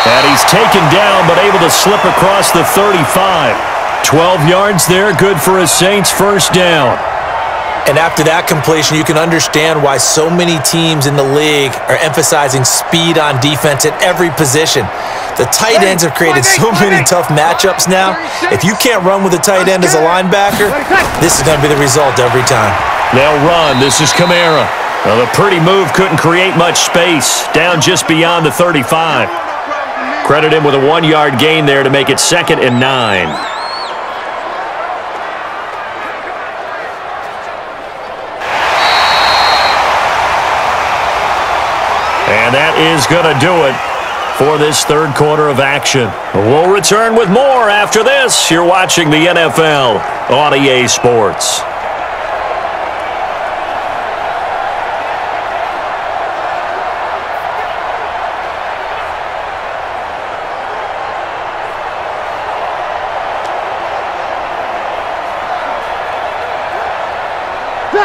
And he's taken down, but able to slip across the 35. 12 yards there, good for a Saints first down. And after that completion, you can understand why so many teams in the league are emphasizing speed on defense at every position. The tight ends have created so many tough matchups now. If you can't run with a tight end as a linebacker, this is going to be the result every time. They'll run. This is Kamara. Well, the pretty move couldn't create much space. Down just beyond the 35. Credit him with a 1-yard gain there to make it 2nd and 9. And that is going to do it for this third quarter of action. We'll return with more after this. You're watching the NFL on EA Sports.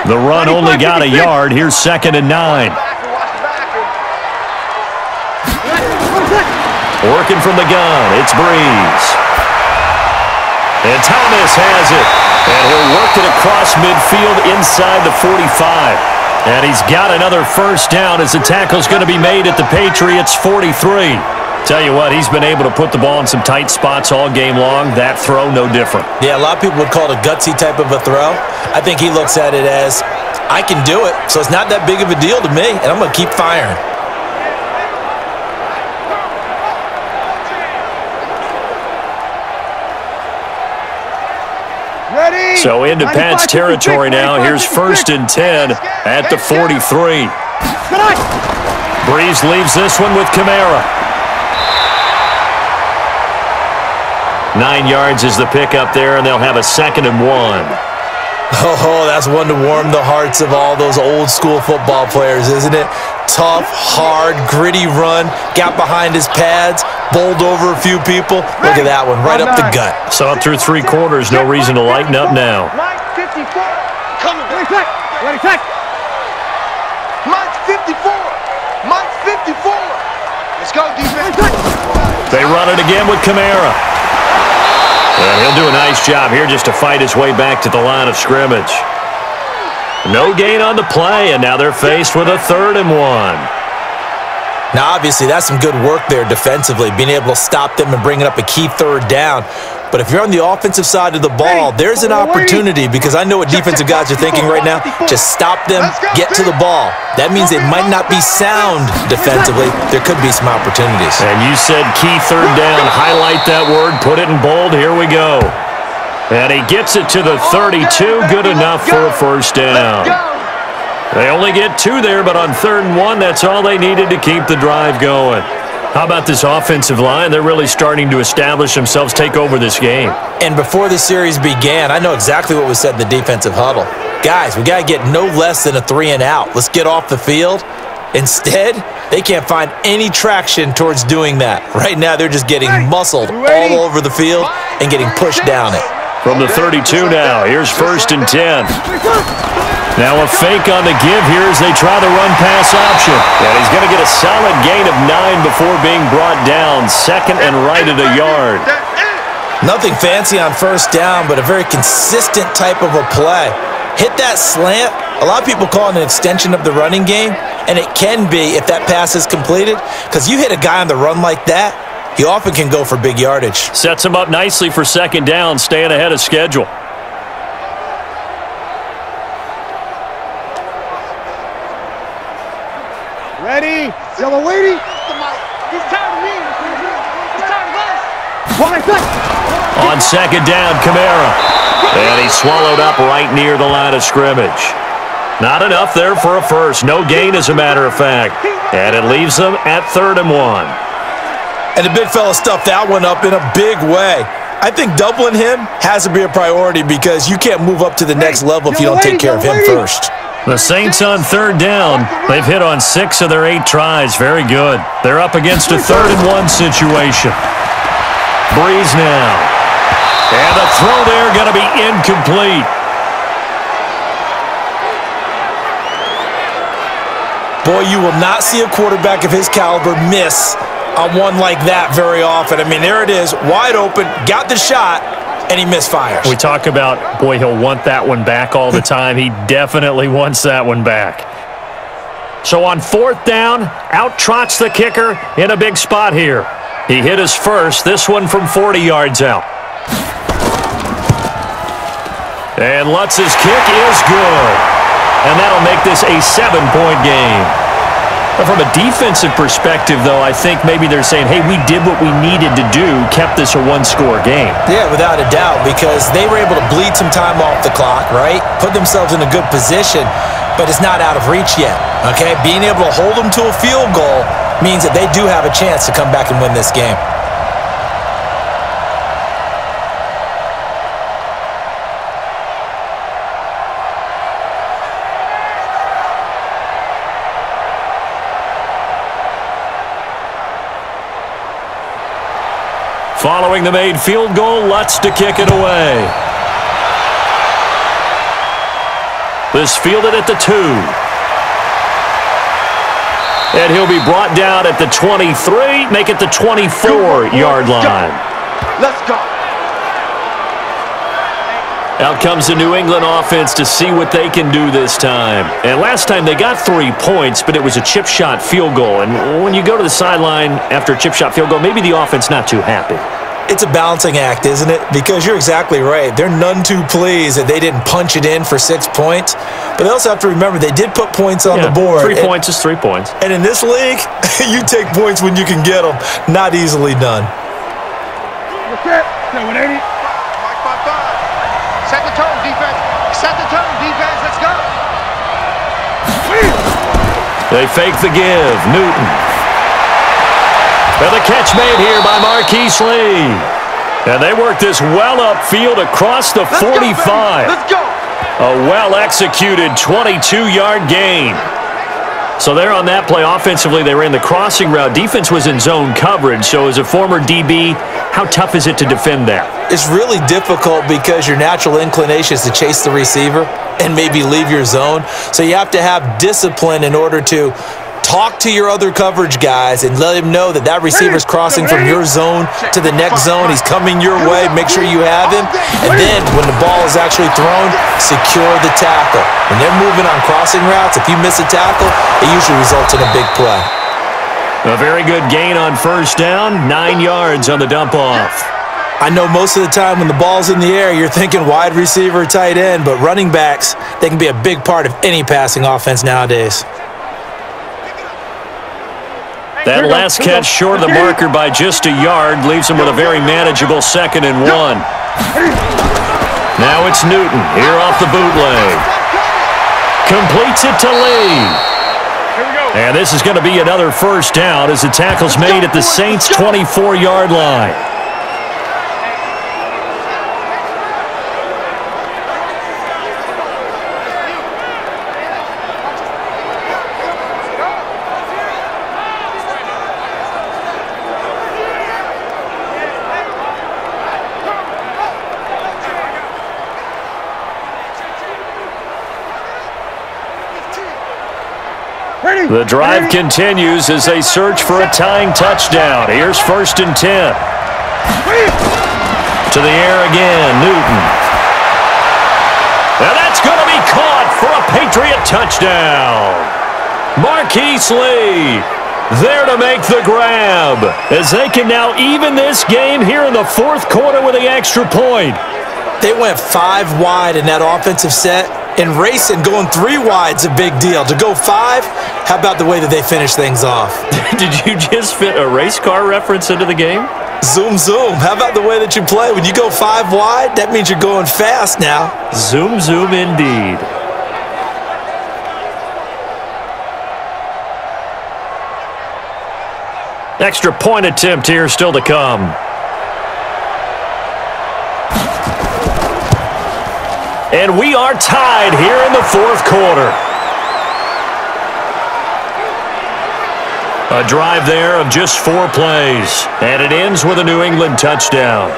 The run only got a yard. Here's 2nd and 9. Working from the gun, it's Brees. And Thomas has it. And he'll work it across midfield inside the 45. And he's got another first down as the tackle's going to be made at the Patriots' 43. Tell you what, he's been able to put the ball in some tight spots all game long. That throw, no different. Yeah, a lot of people would call it a gutsy type of a throw. I think he looks at it as, I can do it, so it's not that big of a deal to me, and I'm going to keep firing. Ready. So into Pat's territory now. Here's 1st and 10 at the 43. Brees leaves this one with Kamara. 9 yards is the pickup there, and they'll have a 2nd and 1. Oh, that's one to warm the hearts of all those old school football players, isn't it? Tough, hard, gritty run, got behind his pads, bowled over a few people. Look at that one, right up the gut. Saw it through 3 quarters, no reason to lighten up now. Mike 54. Coming back. Ready, set. Mike 54. Mike 54. Let's go, defense. They run it again with Kamara. And he'll do a nice job here just to fight his way back to the line of scrimmage. No gain on the play, and now they're faced with a 3rd and 1. Now, obviously, that's some good work there defensively, being able to stop them and bringing up a key third down. But if you're on the offensive side of the ball, there's an opportunity, because I know what defensive guys are thinking right now. Just stop them, get to the ball. That means they might not be sound defensively. There could be some opportunities. And you said key third down. Highlight that word, put it in bold. Here we go. And he gets it to the 32. Good enough for a first down. They only get 2 there, but on 3rd and 1, that's all they needed to keep the drive going. How about this offensive line? They're really starting to establish themselves, take over this game. And before the series began, I know exactly what was said in the defensive huddle. Guys, we got to get no less than a 3 and out. Let's get off the field. Instead, they can't find any traction towards doing that. Right now, they're just getting muscled all over the field and getting pushed down it. From the 32 now, here's 1st and 10. Now a fake on the give here as they try the run-pass option. And he's going to get a solid gain of 9 before being brought down. 2nd and right at a yard. Nothing fancy on 1st down, but a very consistent type of a play. Hit that slant. A lot of people call it an extension of the running game, and it can be if that pass is completed, because you hit a guy on the run like that, he often can go for big yardage. Sets him up nicely for 2nd down, staying ahead of schedule. Ready? Yellow lady. He's tired of me. He's tired of us. On 2nd down, Kamara. And he's swallowed up right near the line of scrimmage. Not enough there for a first. No gain, as a matter of fact. And it leaves them at 3rd and 1. And the big fella stuffed that one up in a big way. I think doubling him has to be a priority, because you can't move up to the next level if you don't take care of him first. The Saints on 3rd down. They've hit on 6 of their 8 tries. Very good. They're up against a 3rd and 1 situation. Brees now. And the throw there going to be incomplete. Boy, you will not see a quarterback of his caliber miss on one like that very often. I mean, there it is, wide open, got the shot, and he misfires. We talk about, boy, he'll want that one back all the time. He definitely wants that one back. So on 4th down, out trots the kicker in a big spot here. He hit his first, this one from 40 yards out. And Lutz's kick is good. And that'll make this a 7-point game. But from a defensive perspective, though, I think maybe they're saying, hey, we did what we needed to do, kept this a 1-score game. Yeah, without a doubt, because they were able to bleed some time off the clock, right? Put themselves in a good position, but it's not out of reach yet, okay? Being able to hold them to a field goal means that they do have a chance to come back and win this game. Following the made field goal, Lutz to kick it away. This fielded at the 2. And he'll be brought down at the 23, make it the 24-yard line. Let's go. Out comes the New England offense to see what they can do this time. And last time they got 3 points, but it was a chip shot field goal. And when you go to the sideline after a chip shot field goal, maybe the offense not too happy. It's a balancing act, isn't it? Because you're exactly right. They're none too pleased that they didn't punch it in for 6 points. But they also have to remember they did put points on the board. 3 points is 3 points. And in this league, you take points when you can get them. Not easily done. What's that? 780. 5-5-5. Set the tone, defense. Set the tone, defense. Let's go. They fake the give. Newton. And the catch made here by Marquise Lee. And they work this well upfield across the 45. Let's go. A well-executed 22-yard gain. So there on that play, offensively, they ran the crossing route. Defense was in zone coverage. So as a former DB, how tough is it to defend that? It's really difficult because your natural inclination is to chase the receiver and maybe leave your zone. So you have to have discipline in order to talk to your other coverage guys and let him know that that receiver's crossing from your zone to the next zone. He's coming your way. Make sure you have him. And then when the ball is actually thrown, secure the tackle. When they're moving on crossing routes, if you miss a tackle, it usually results in a big play. A very good gain on first down, 9 yards on the dump-off. I know most of the time when the ball's in the air, you're thinking wide receiver, tight end, but running backs, they can be a big part of any passing offense nowadays. That last catch short of the marker by just a yard leaves him with a very manageable 2nd and 1. Now it's Newton, here off the bootleg. Completes it to Lee. And this is going to be another first down as the tackle's made at the Saints' 24-yard line. The drive continues as they search for a tying touchdown. Here's 1st and 10. To the air again, Newton. And that's going to be caught for a Patriot touchdown. Marquise Lee there to make the grab as they can now even this game here in the 4th quarter with the extra point. They went 5 wide in that offensive set. In racing, going 3 wide's a big deal. To go 5, how about the way that they finish things off? Did you just fit a race car reference into the game? Zoom, zoom. How about the way that you play? When you go 5 wide, that means you're going fast now. Zoom, zoom indeed. Extra point attempt here still to come. And we are tied here in the 4th quarter. A drive there of just 4 plays. And it ends with a New England touchdown.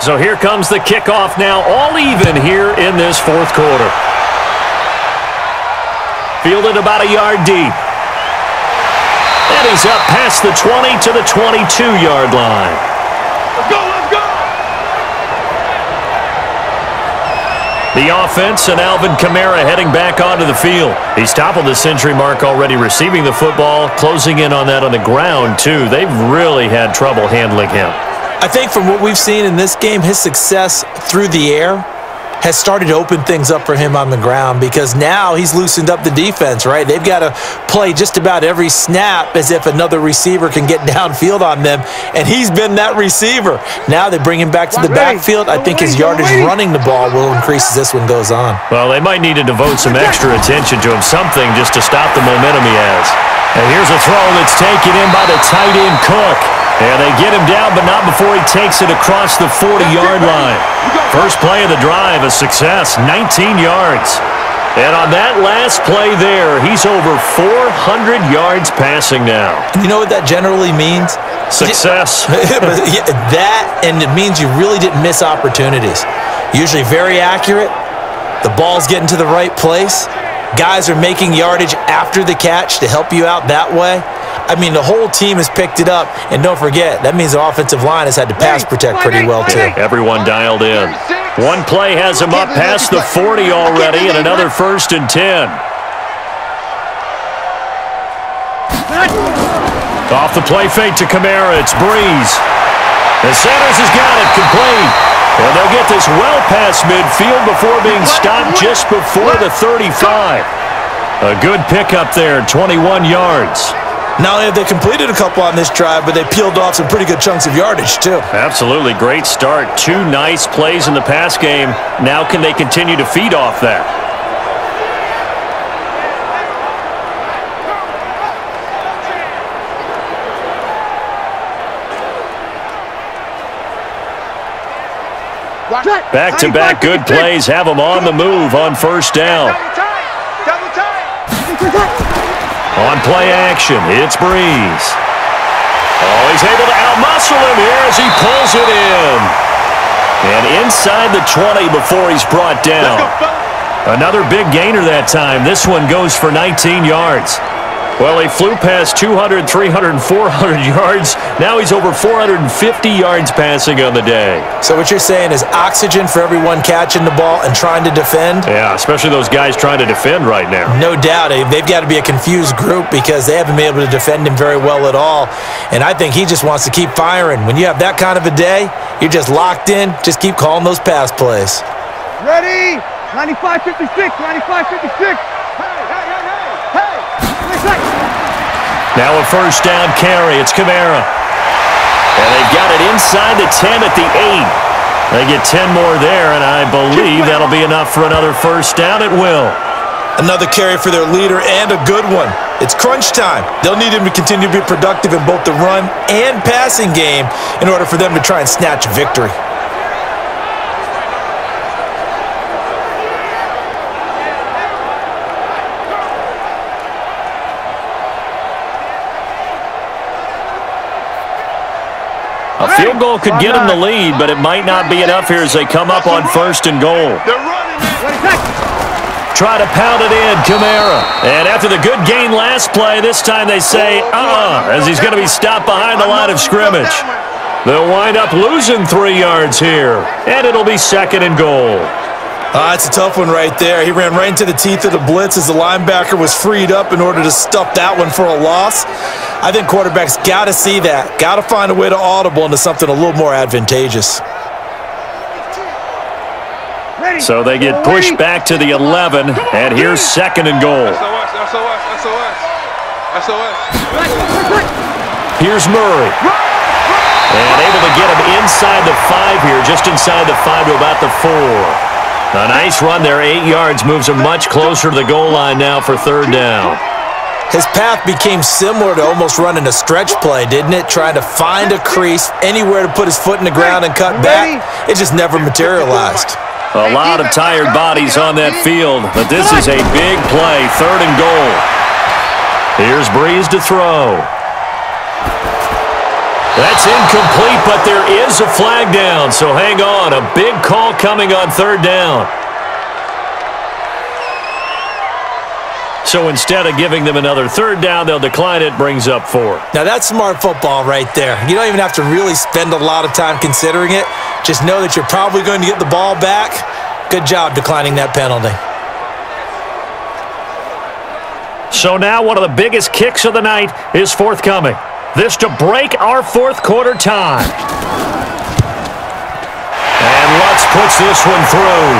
So here comes the kickoff now, all even here in this 4th quarter. Fielded about a yard deep. And he's up past the 20 to the 22-yard line. Let's go, let's go! The offense and Alvin Kamara heading back onto the field. He's toppled the century mark already receiving the football, closing in on that on the ground, too. They've really had trouble handling him. I think from what we've seen in this game, his success through the air has started to open things up for him on the ground because now he's loosened up the defense, right? They've got to play just about every snap as if another receiver can get downfield on them, and he's been that receiver. Now they bring him back to the backfield. I think his yardage running the ball will increase as this one goes on. Well, they might need to devote some extra attention to him, something just to stop the momentum he has. And here's a throw that's taken in by the tight end Cook. And they get him down, but not before he takes it across the 40-yard line. First play of the drive, a success, 19 yards. And on that last play there, he's over 400 yards passing now. You know what that generally means? Success. That, and it means you really didn't miss opportunities. Usually very accurate. The ball's getting to the right place. Guys are making yardage after the catch to help you out that way. I mean, the whole team has picked it up. And don't forget, that means the offensive line has had to pass protect pretty well, too. Everyone dialed in. One play has him up past the 40 already, and another 1st and 10. Off the play fake to Kamara, it's Brees. And Sanders has got it, complete. And they'll get this well past midfield before being stopped just before the 35. A good pickup there, 21 yards. Not only have they completed a couple on this drive, but they peeled off some pretty good chunks of yardage, too. Absolutely. Great start. 2 nice plays in the pass game. Now can they continue to feed off that? Back-to-back good plays have them on the move on first down. Double time! Double time! On play action, it's Brees. Oh, he's able to outmuscle him here as he pulls it in. And inside the 20 before he's brought down. Another big gainer that time. This one goes for 19 yards. Well, he flew past 200, 300, and 400 yards. Now he's over 450 yards passing on the day. So what you're saying is oxygen for everyone catching the ball and trying to defend? Yeah, especially those guys trying to defend right now. No doubt. They've got to be a confused group because they haven't been able to defend him very well at all. And I think he just wants to keep firing. When you have that kind of a day, you're just locked in. Just keep calling those pass plays. Ready? 95-56, 95-56. Now a first down carry. It's Kamara. And they've got it inside the 10 at the 8. They get 10 more there, and I believe that'll be enough for another first down. It will. Another carry for their leader and a good one. It's crunch time. They'll need him to continue to be productive in both the run and passing game in order for them to try and snatch a victory. A field goal could get them the lead, but it might not be enough here as they come up on first and goal. Try to pound it in, Kamara. And after the good gain last play, this time they say, as he's going to be stopped behind the line of scrimmage. They'll wind up losing 3 yards here, and it'll be second and goal. It's a tough one right there. He ran right into the teeth of the blitz as the linebacker was freed up in order to stuff that one for a loss. I think quarterbacks got to see that. Got to find a way to audible into something a little more advantageous. So they get pushed back to the 11, and here's second and goal. Here's Murray. And able to get him inside the 5 here, just inside the 5 to about the 4. A nice run there, 8 yards, moves him much closer to the goal line now for third down. His path became similar to almost running a stretch play, didn't it? Trying to find a crease, anywhere to put his foot in the ground and cut back. It just never materialized. A lot of tired bodies on that field, but this is a big play, third and goal. Here's Brees to throw. That's incomplete, but there is a flag down, so hang on. A big call coming on third down. So instead of giving them another third down, they'll decline it, brings up 4. Now that's smart football right there. You don't even have to really spend a lot of time considering it. Just know that you're probably going to get the ball back. Good job declining that penalty. So now one of the biggest kicks of the night is forthcoming. This to break our fourth quarter tie. And Lutz puts this one through.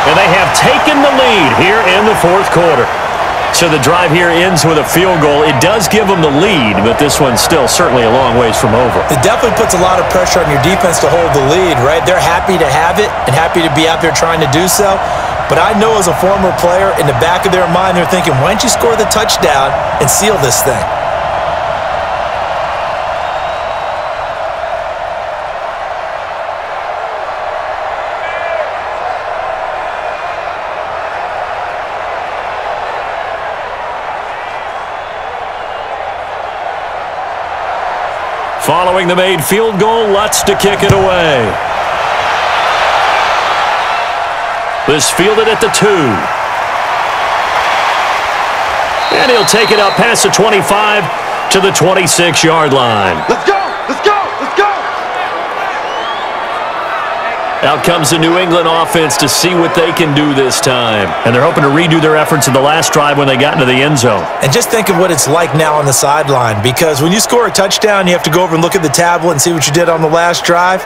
And they have taken the lead here in the fourth quarter. So the drive here ends with a field goal. It does give them the lead, but this one's still certainly a long ways from over. It definitely puts a lot of pressure on your defense to hold the lead, right? They're happy to have it and happy to be out there trying to do so. But I know as a former player, in the back of their mind, they're thinking, why don't you score the touchdown and seal this thing? Following the made field goal, Lutz to kick it away. This fielded at the 2. And he'll take it up past the 25 to the 26-yard line. Let's go! Let's go! Let's go! Out comes the New England offense to see what they can do this time. And they're hoping to redo their efforts in the last drive when they got into the end zone. And just think of what it's like now on the sideline, because when you score a touchdown, you have to go over and look at the tablet and see what you did on the last drive.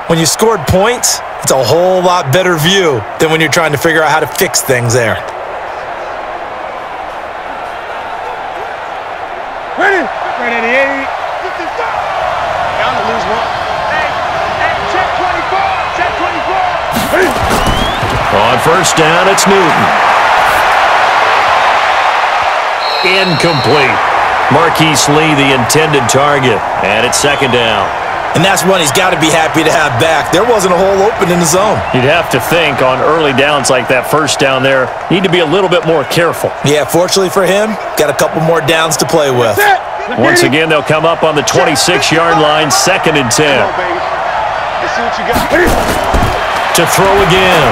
When you scored points, it's a whole lot better view than when you're trying to figure out how to fix things there. Ready? Ready, 80. Down to lose one. Hey, check 24. Check 24. On first down, it's Newton. Incomplete. Marquise Lee, the intended target. And it's second down. And that's one he's got to be happy to have back. There wasn't a hole open in the zone. You'd have to think on early downs like that first down there, need to be a little bit more careful. Yeah, fortunately for him, got a couple more downs to play with. Once again, they'll come up on the 26-yard line, 2nd and 10. Let's see what you got. To throw again,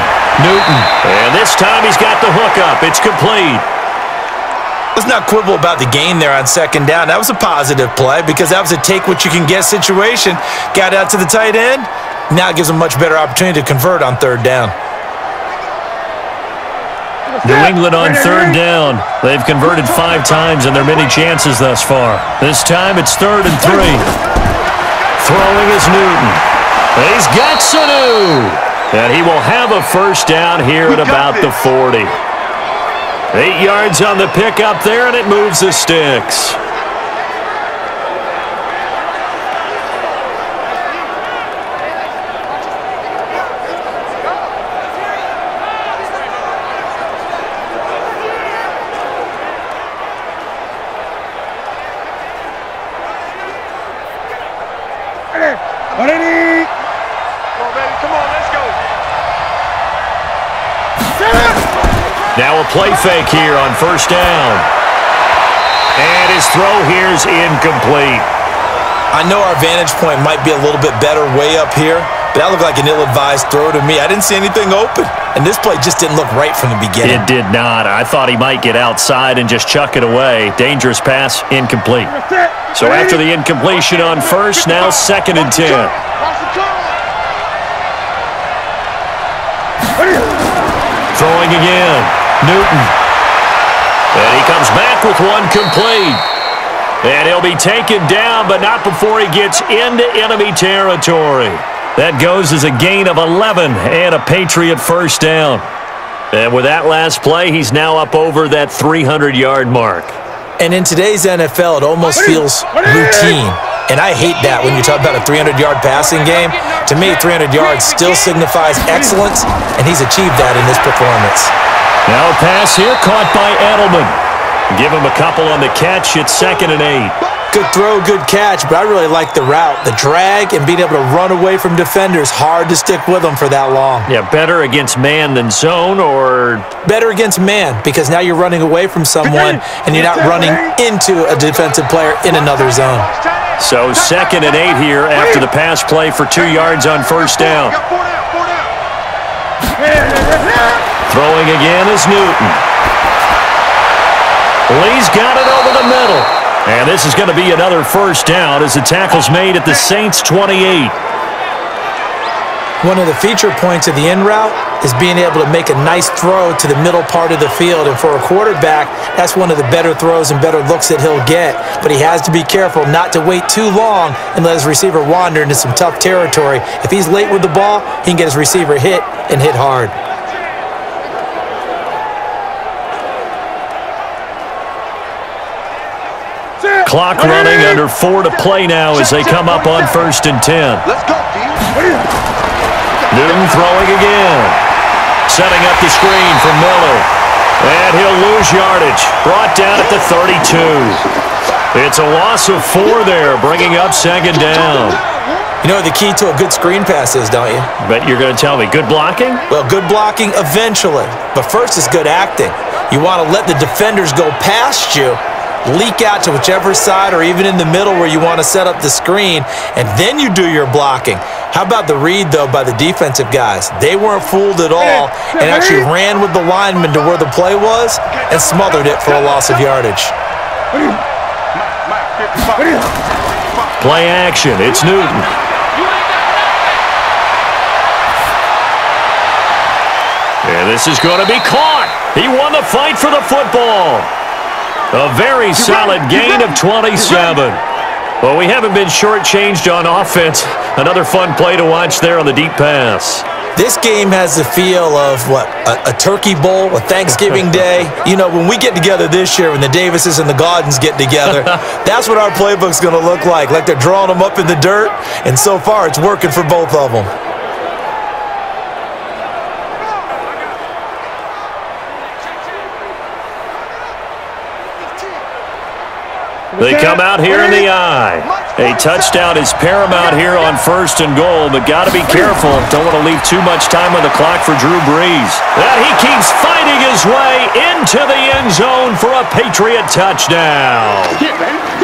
Newton. And this time he's got the hook up. It's complete. Let's not quibble about the gain there on 2nd down. That was a positive play because that was a take-what-you-can-get situation. Got out to the tight end. Now it gives him a much better opportunity to convert on 3rd down. New England on 3rd down. They've converted 5 times in their many chances thus far. This time it's 3rd and 3. Throwing is Newton. He's got Sanu. And he will have a first down here at about the 40. 8 yards on the pickup there, and it moves the sticks. Now a play fake here on 1st down. And his throw here is incomplete. I know our vantage point might be a little bit better way up here, but that looked like an ill-advised throw to me. I didn't see anything open, and this play just didn't look right from the beginning. It did not. I thought he might get outside and just chuck it away. Dangerous pass, incomplete. So after the incompletion on 1st, now 2nd and 10. Throwing again. Newton. And he comes back with one complete. And he'll be taken down, but not before he gets into enemy territory. That goes as a gain of 11 and a Patriot first down. And with that last play, he's now up over that 300-yard mark. And in today's NFL, it almost feels routine. And I hate that when you talk about a 300-yard passing game. To me, 300 yards still signifies excellence, and he's achieved that in this performance. Now a pass here caught by Edelman. Give him a couple on the catch. It's 2nd and 8. Good throw, good catch, but I really like the route. The drag and being able to run away from defenders, hard to stick with them for that long. Yeah, better against man than zone, or? Better against man, because now you're running away from someone and you're not running into a defensive player in another zone. So 2nd and 8 here after the pass play for 2 yards on 1st down. Throwing again is Newton. Lee's got it over the middle. And this is going to be another first down as the tackle's made at the Saints' 28. One of the feature points of the in route is being able to make a nice throw to the middle part of the field. And for a quarterback, that's one of the better throws and better looks that he'll get. But he has to be careful not to wait too long and let his receiver wander into some tough territory. If he's late with the ball, he can get his receiver hit and hit hard. Clock running, under 4 to play now as they come up on 1st and 10. Let's go, Newton throwing again. Setting up the screen for Miller. And he'll lose yardage. Brought down at the 32. It's a loss of 4 there, bringing up 2nd down. You know what the key to a good screen pass is, don't you? Bet you're going to tell me. Good blocking? Well, good blocking eventually. But first is good acting. You want to let the defenders go past you, leak out to whichever side or even in the middle where you want to set up the screen, and then you do your blocking. How about the read, though, by the defensive guys? They weren't fooled at all and actually ran with the lineman to where the play was and smothered it for a loss of yardage. Play action. It's Newton. And this is going to be caught. He won the fight for the football. A very solid gain of 27. Well, we haven't been shortchanged on offense. Another fun play to watch there on the deep pass. This game has the feel of, what, a turkey bowl, a Thanksgiving day. You know, when we get together this year, when the Davises and the Gaudens get together, that's what our playbook's going to look like they're drawing them up in the dirt, and so far it's working for both of them. They come out here in the eye. A touchdown is paramount here on 1st and goal, but got to be careful. Don't want to leave too much time on the clock for Drew Brees. And he keeps fighting his way into the end zone for a Patriot touchdown.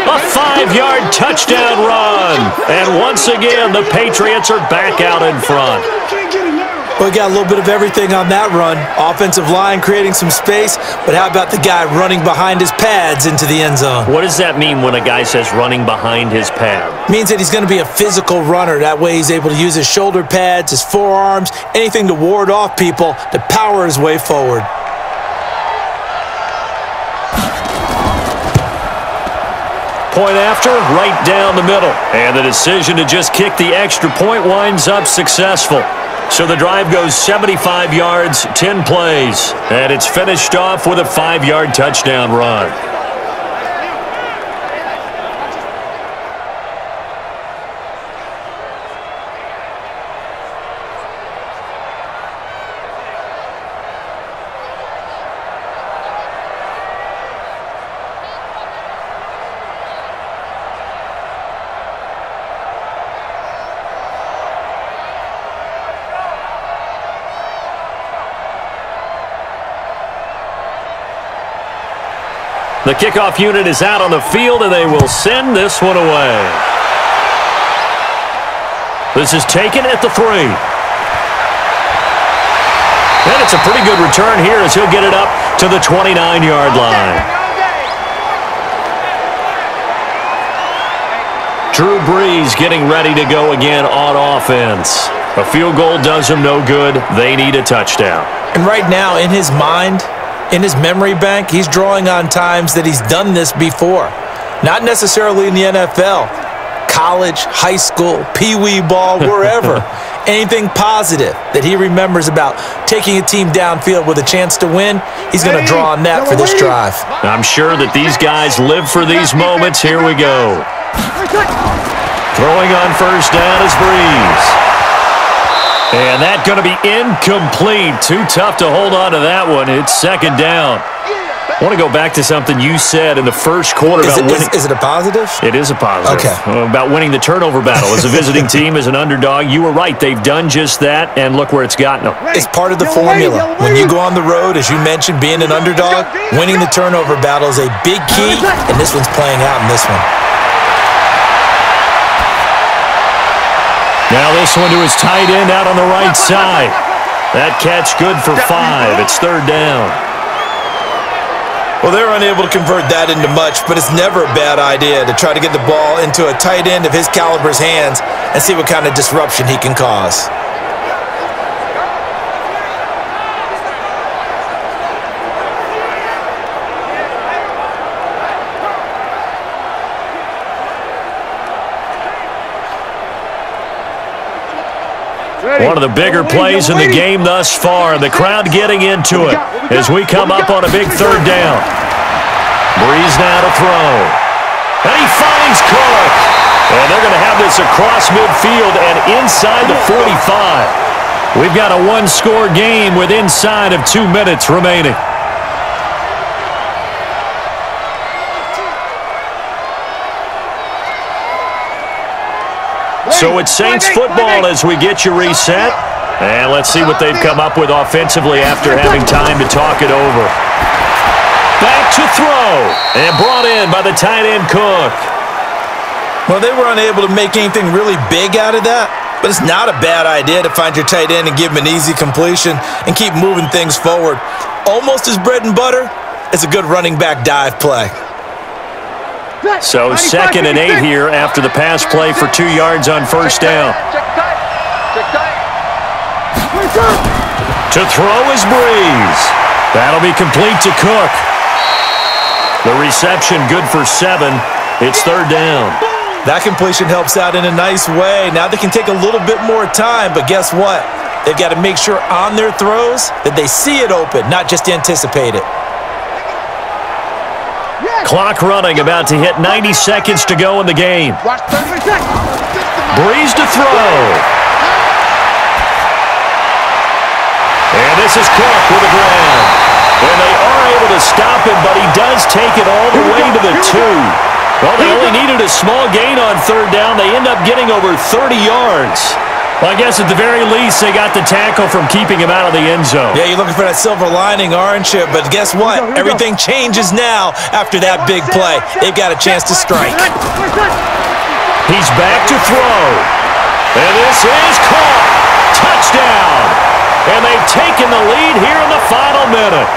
A 5-yard touchdown run. And once again, the Patriots are back out in front. Well, we got a little bit of everything on that run. Offensive line creating some space, but how about the guy running behind his pads into the end zone? What does that mean when a guy says running behind his pad? Means that he's going to be a physical runner. That way he's able to use his shoulder pads, his forearms, anything to ward off people to power his way forward. Point after, right down the middle. And the decision to just kick the extra point winds up successful. So the drive goes 75 yards, 10 plays, and it's finished off with a 5-yard touchdown run. The kickoff unit is out on the field, and they will send this one away. This is taken at the 3. And it's a pretty good return here as he'll get it up to the 29-yard line. Drew Brees getting ready to go again on offense. A field goal does him no good. They need a touchdown. And right now, in his mind, in his memory bank, he's drawing on times that he's done this before. Not necessarily in the NFL. College, high school, pee-wee ball, wherever. Anything positive that he remembers about taking a team downfield with a chance to win, he's going to draw on that for this drive. I'm sure that these guys live for these moments. Here we go. Throwing on first down is Brees. And that's going to be incomplete. Too tough to hold on to that one. It's second down. I want to go back to something you said in the first quarter about winning. Is it a positive? It is a positive. Okay. About winning the turnover battle. As a visiting team, as an underdog, you were right. They've done just that, and look where it's gotten them. It's part of the formula. When you go on the road, as you mentioned, being an underdog, winning the turnover battle is a big key, and this one's playing out in this one. Now this one to his tight end out on the right side. That catch good for 5. It's third down. Well, they're unable to convert that into much, but it's never a bad idea to try to get the ball into a tight end of his caliber's hands and see what kind of disruption he can cause. One of the bigger plays in the game thus far. The crowd getting into it as we come up on a big third down. Brees now to throw. And he finds Cook. And they're going to have this across midfield and inside the 45. We've got a one-score game with inside of 2 minutes remaining. So it's Saints football as we get you reset. And let's see what they've come up with offensively after having time to talk it over. Back to throw. And brought in by the tight end Cook. Well, they were unable to make anything really big out of that, but it's not a bad idea to find your tight end and give him an easy completion and keep moving things forward. Almost as bread and butter, it's a good running back dive play. So 2nd and 8 here after the pass play for 2 yards on first down. To throw is Brees. That'll be complete to Cook. The reception good for 7. It's third down. That completion helps out in a nice way. Now they can take a little bit more time, but guess what? They've got to make sure on their throws that they see it open, not just anticipate it. Clock running, about to hit 90 seconds to go in the game. Brees to throw. And this is Cook with a grab. And they are able to stop him, but he does take it all the way to the 2. Well, they only needed a small gain on third down. They end up getting over 30 yards. Well, I guess at the very least, they got the tackle from keeping him out of the end zone. Yeah, you're looking for that silver lining, aren't you? But guess what? Everything changes now after that big play. They've got a chance to strike. He's back to throw. And this is caught. Touchdown. And they've taken the lead here in the final minute.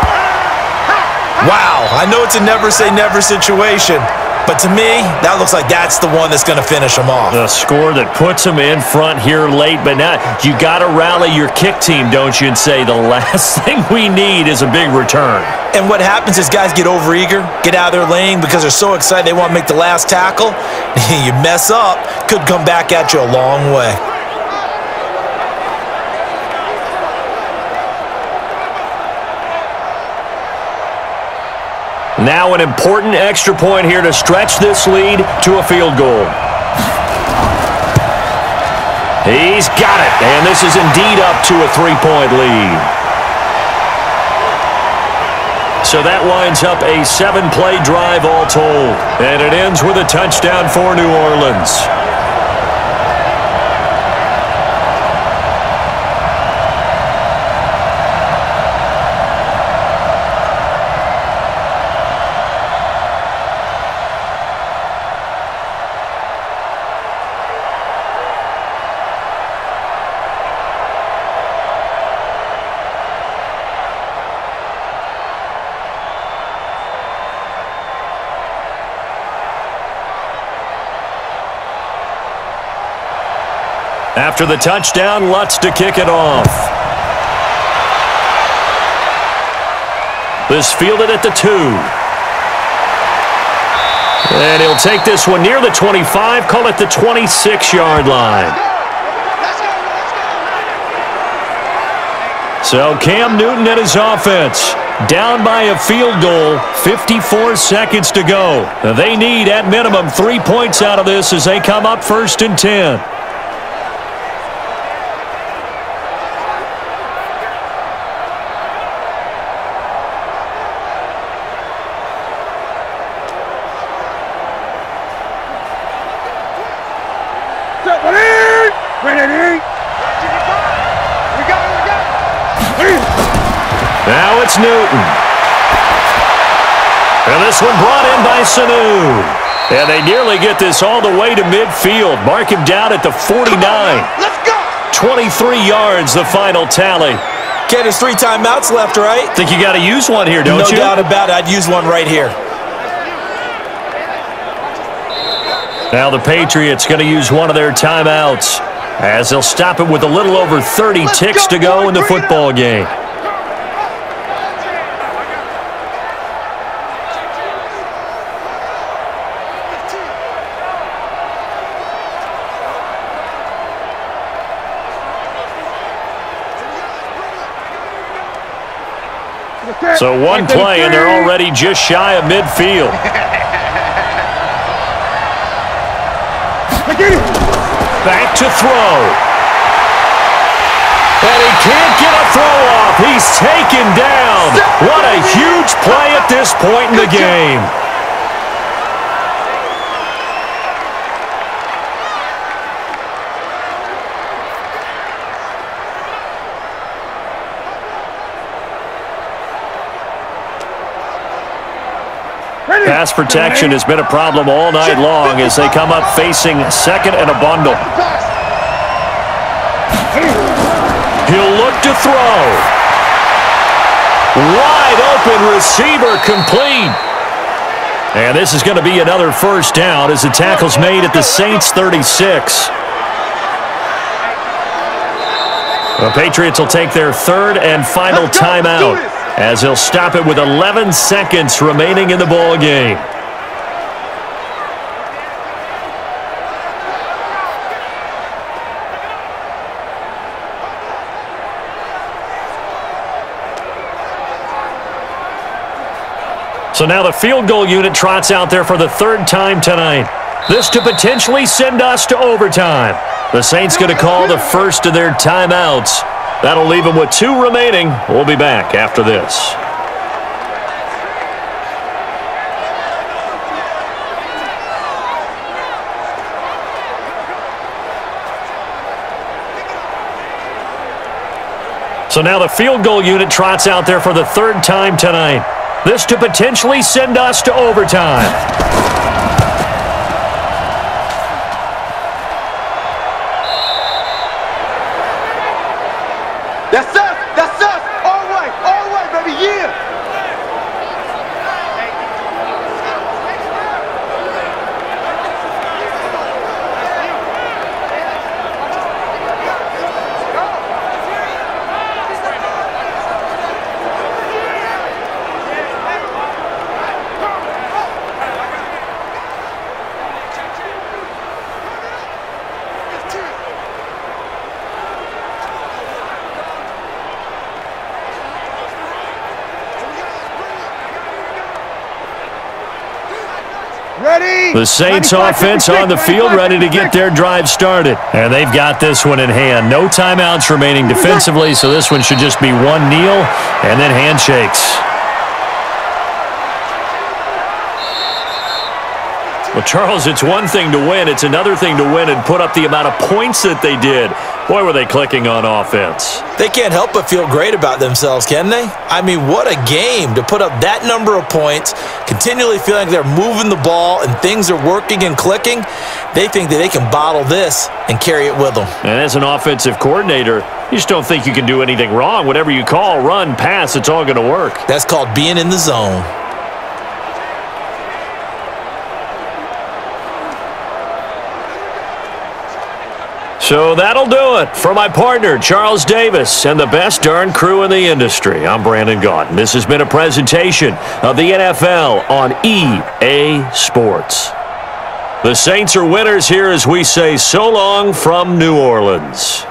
Wow, I know it's a never-say-never situation, but to me, that looks like that's the one that's going to finish them off. The score that puts them in front here late, but now you got to rally your kick team, don't you, and say the last thing we need is a big return. And what happens is guys get overeager, get out of their lane because they're so excited they want to make the last tackle. You mess up, could come back at you a long way. Now an important extra point here to stretch this lead to a field goal. He's got it, and this is indeed up to a 3-point lead. So that winds up a 7-play drive all told, and it ends with a touchdown for New Orleans. After the touchdown, Lutz to kick it off. This fielded at the 2. And he'll take this one near the 25, call it the 26-yard line. So Cam Newton and his offense down by a field goal, 54 seconds to go. They need, at minimum, 3 points out of this as they come up 1st and 10. Now it's Newton. And this one brought in by Sanu. And they nearly get this all the way to midfield. Mark him down at the 49. Let's go! 23 yards, the final tally. Okay, there's 3 timeouts left, right? Think you got to use one here, don't you? No doubt about it. I'd use one right here. Now the Patriots going to use one of their timeouts as they'll stop it with a little over 30 ticks to go in the football game. So one play, and they're already just shy of midfield. Back to throw. And he can't get a throw off. He's taken down. What a huge play at this point in the game. Pass protection has been a problem all night long as they come up facing 2nd and a bundle. He'll look to throw. Wide open receiver complete. And this is going to be another 1st down as the tackle's made at the Saints 36. The Patriots will take their 3rd and final timeout as they'll stop it with 11 seconds remaining in the ball game. So now the field goal unit trots out there for the 3rd time tonight. This to potentially send us to overtime. The Saints going to call the first of their timeouts. That'll leave them with 2 remaining. We'll be back after this. So now the field goal unit trots out there for the third time tonight. This to potentially send us to overtime. That's us! That's us! All right, baby, yeah! The Saints offense on the field ready to get their drive started. And they've got this one in hand. No timeouts remaining defensively, so this one should just be one kneel and then handshakes. Well, Charles, it's one thing to win. It's another thing to win and put up the amount of points that they did. Boy, were they clicking on offense. They can't help but feel great about themselves, can they? I mean, what a game to put up that number of points, continually feeling like they're moving the ball and things are working and clicking. They think that they can bottle this and carry it with them. And as an offensive coordinator, you just don't think you can do anything wrong. Whatever you call, run, pass, it's all going to work. That's called being in the zone. So that'll do it for my partner, Charles Davis, and the best darn crew in the industry. I'm Brandon Gaunt, and this has been a presentation of the NFL on EA Sports. The Saints are winners here as we say so long from New Orleans.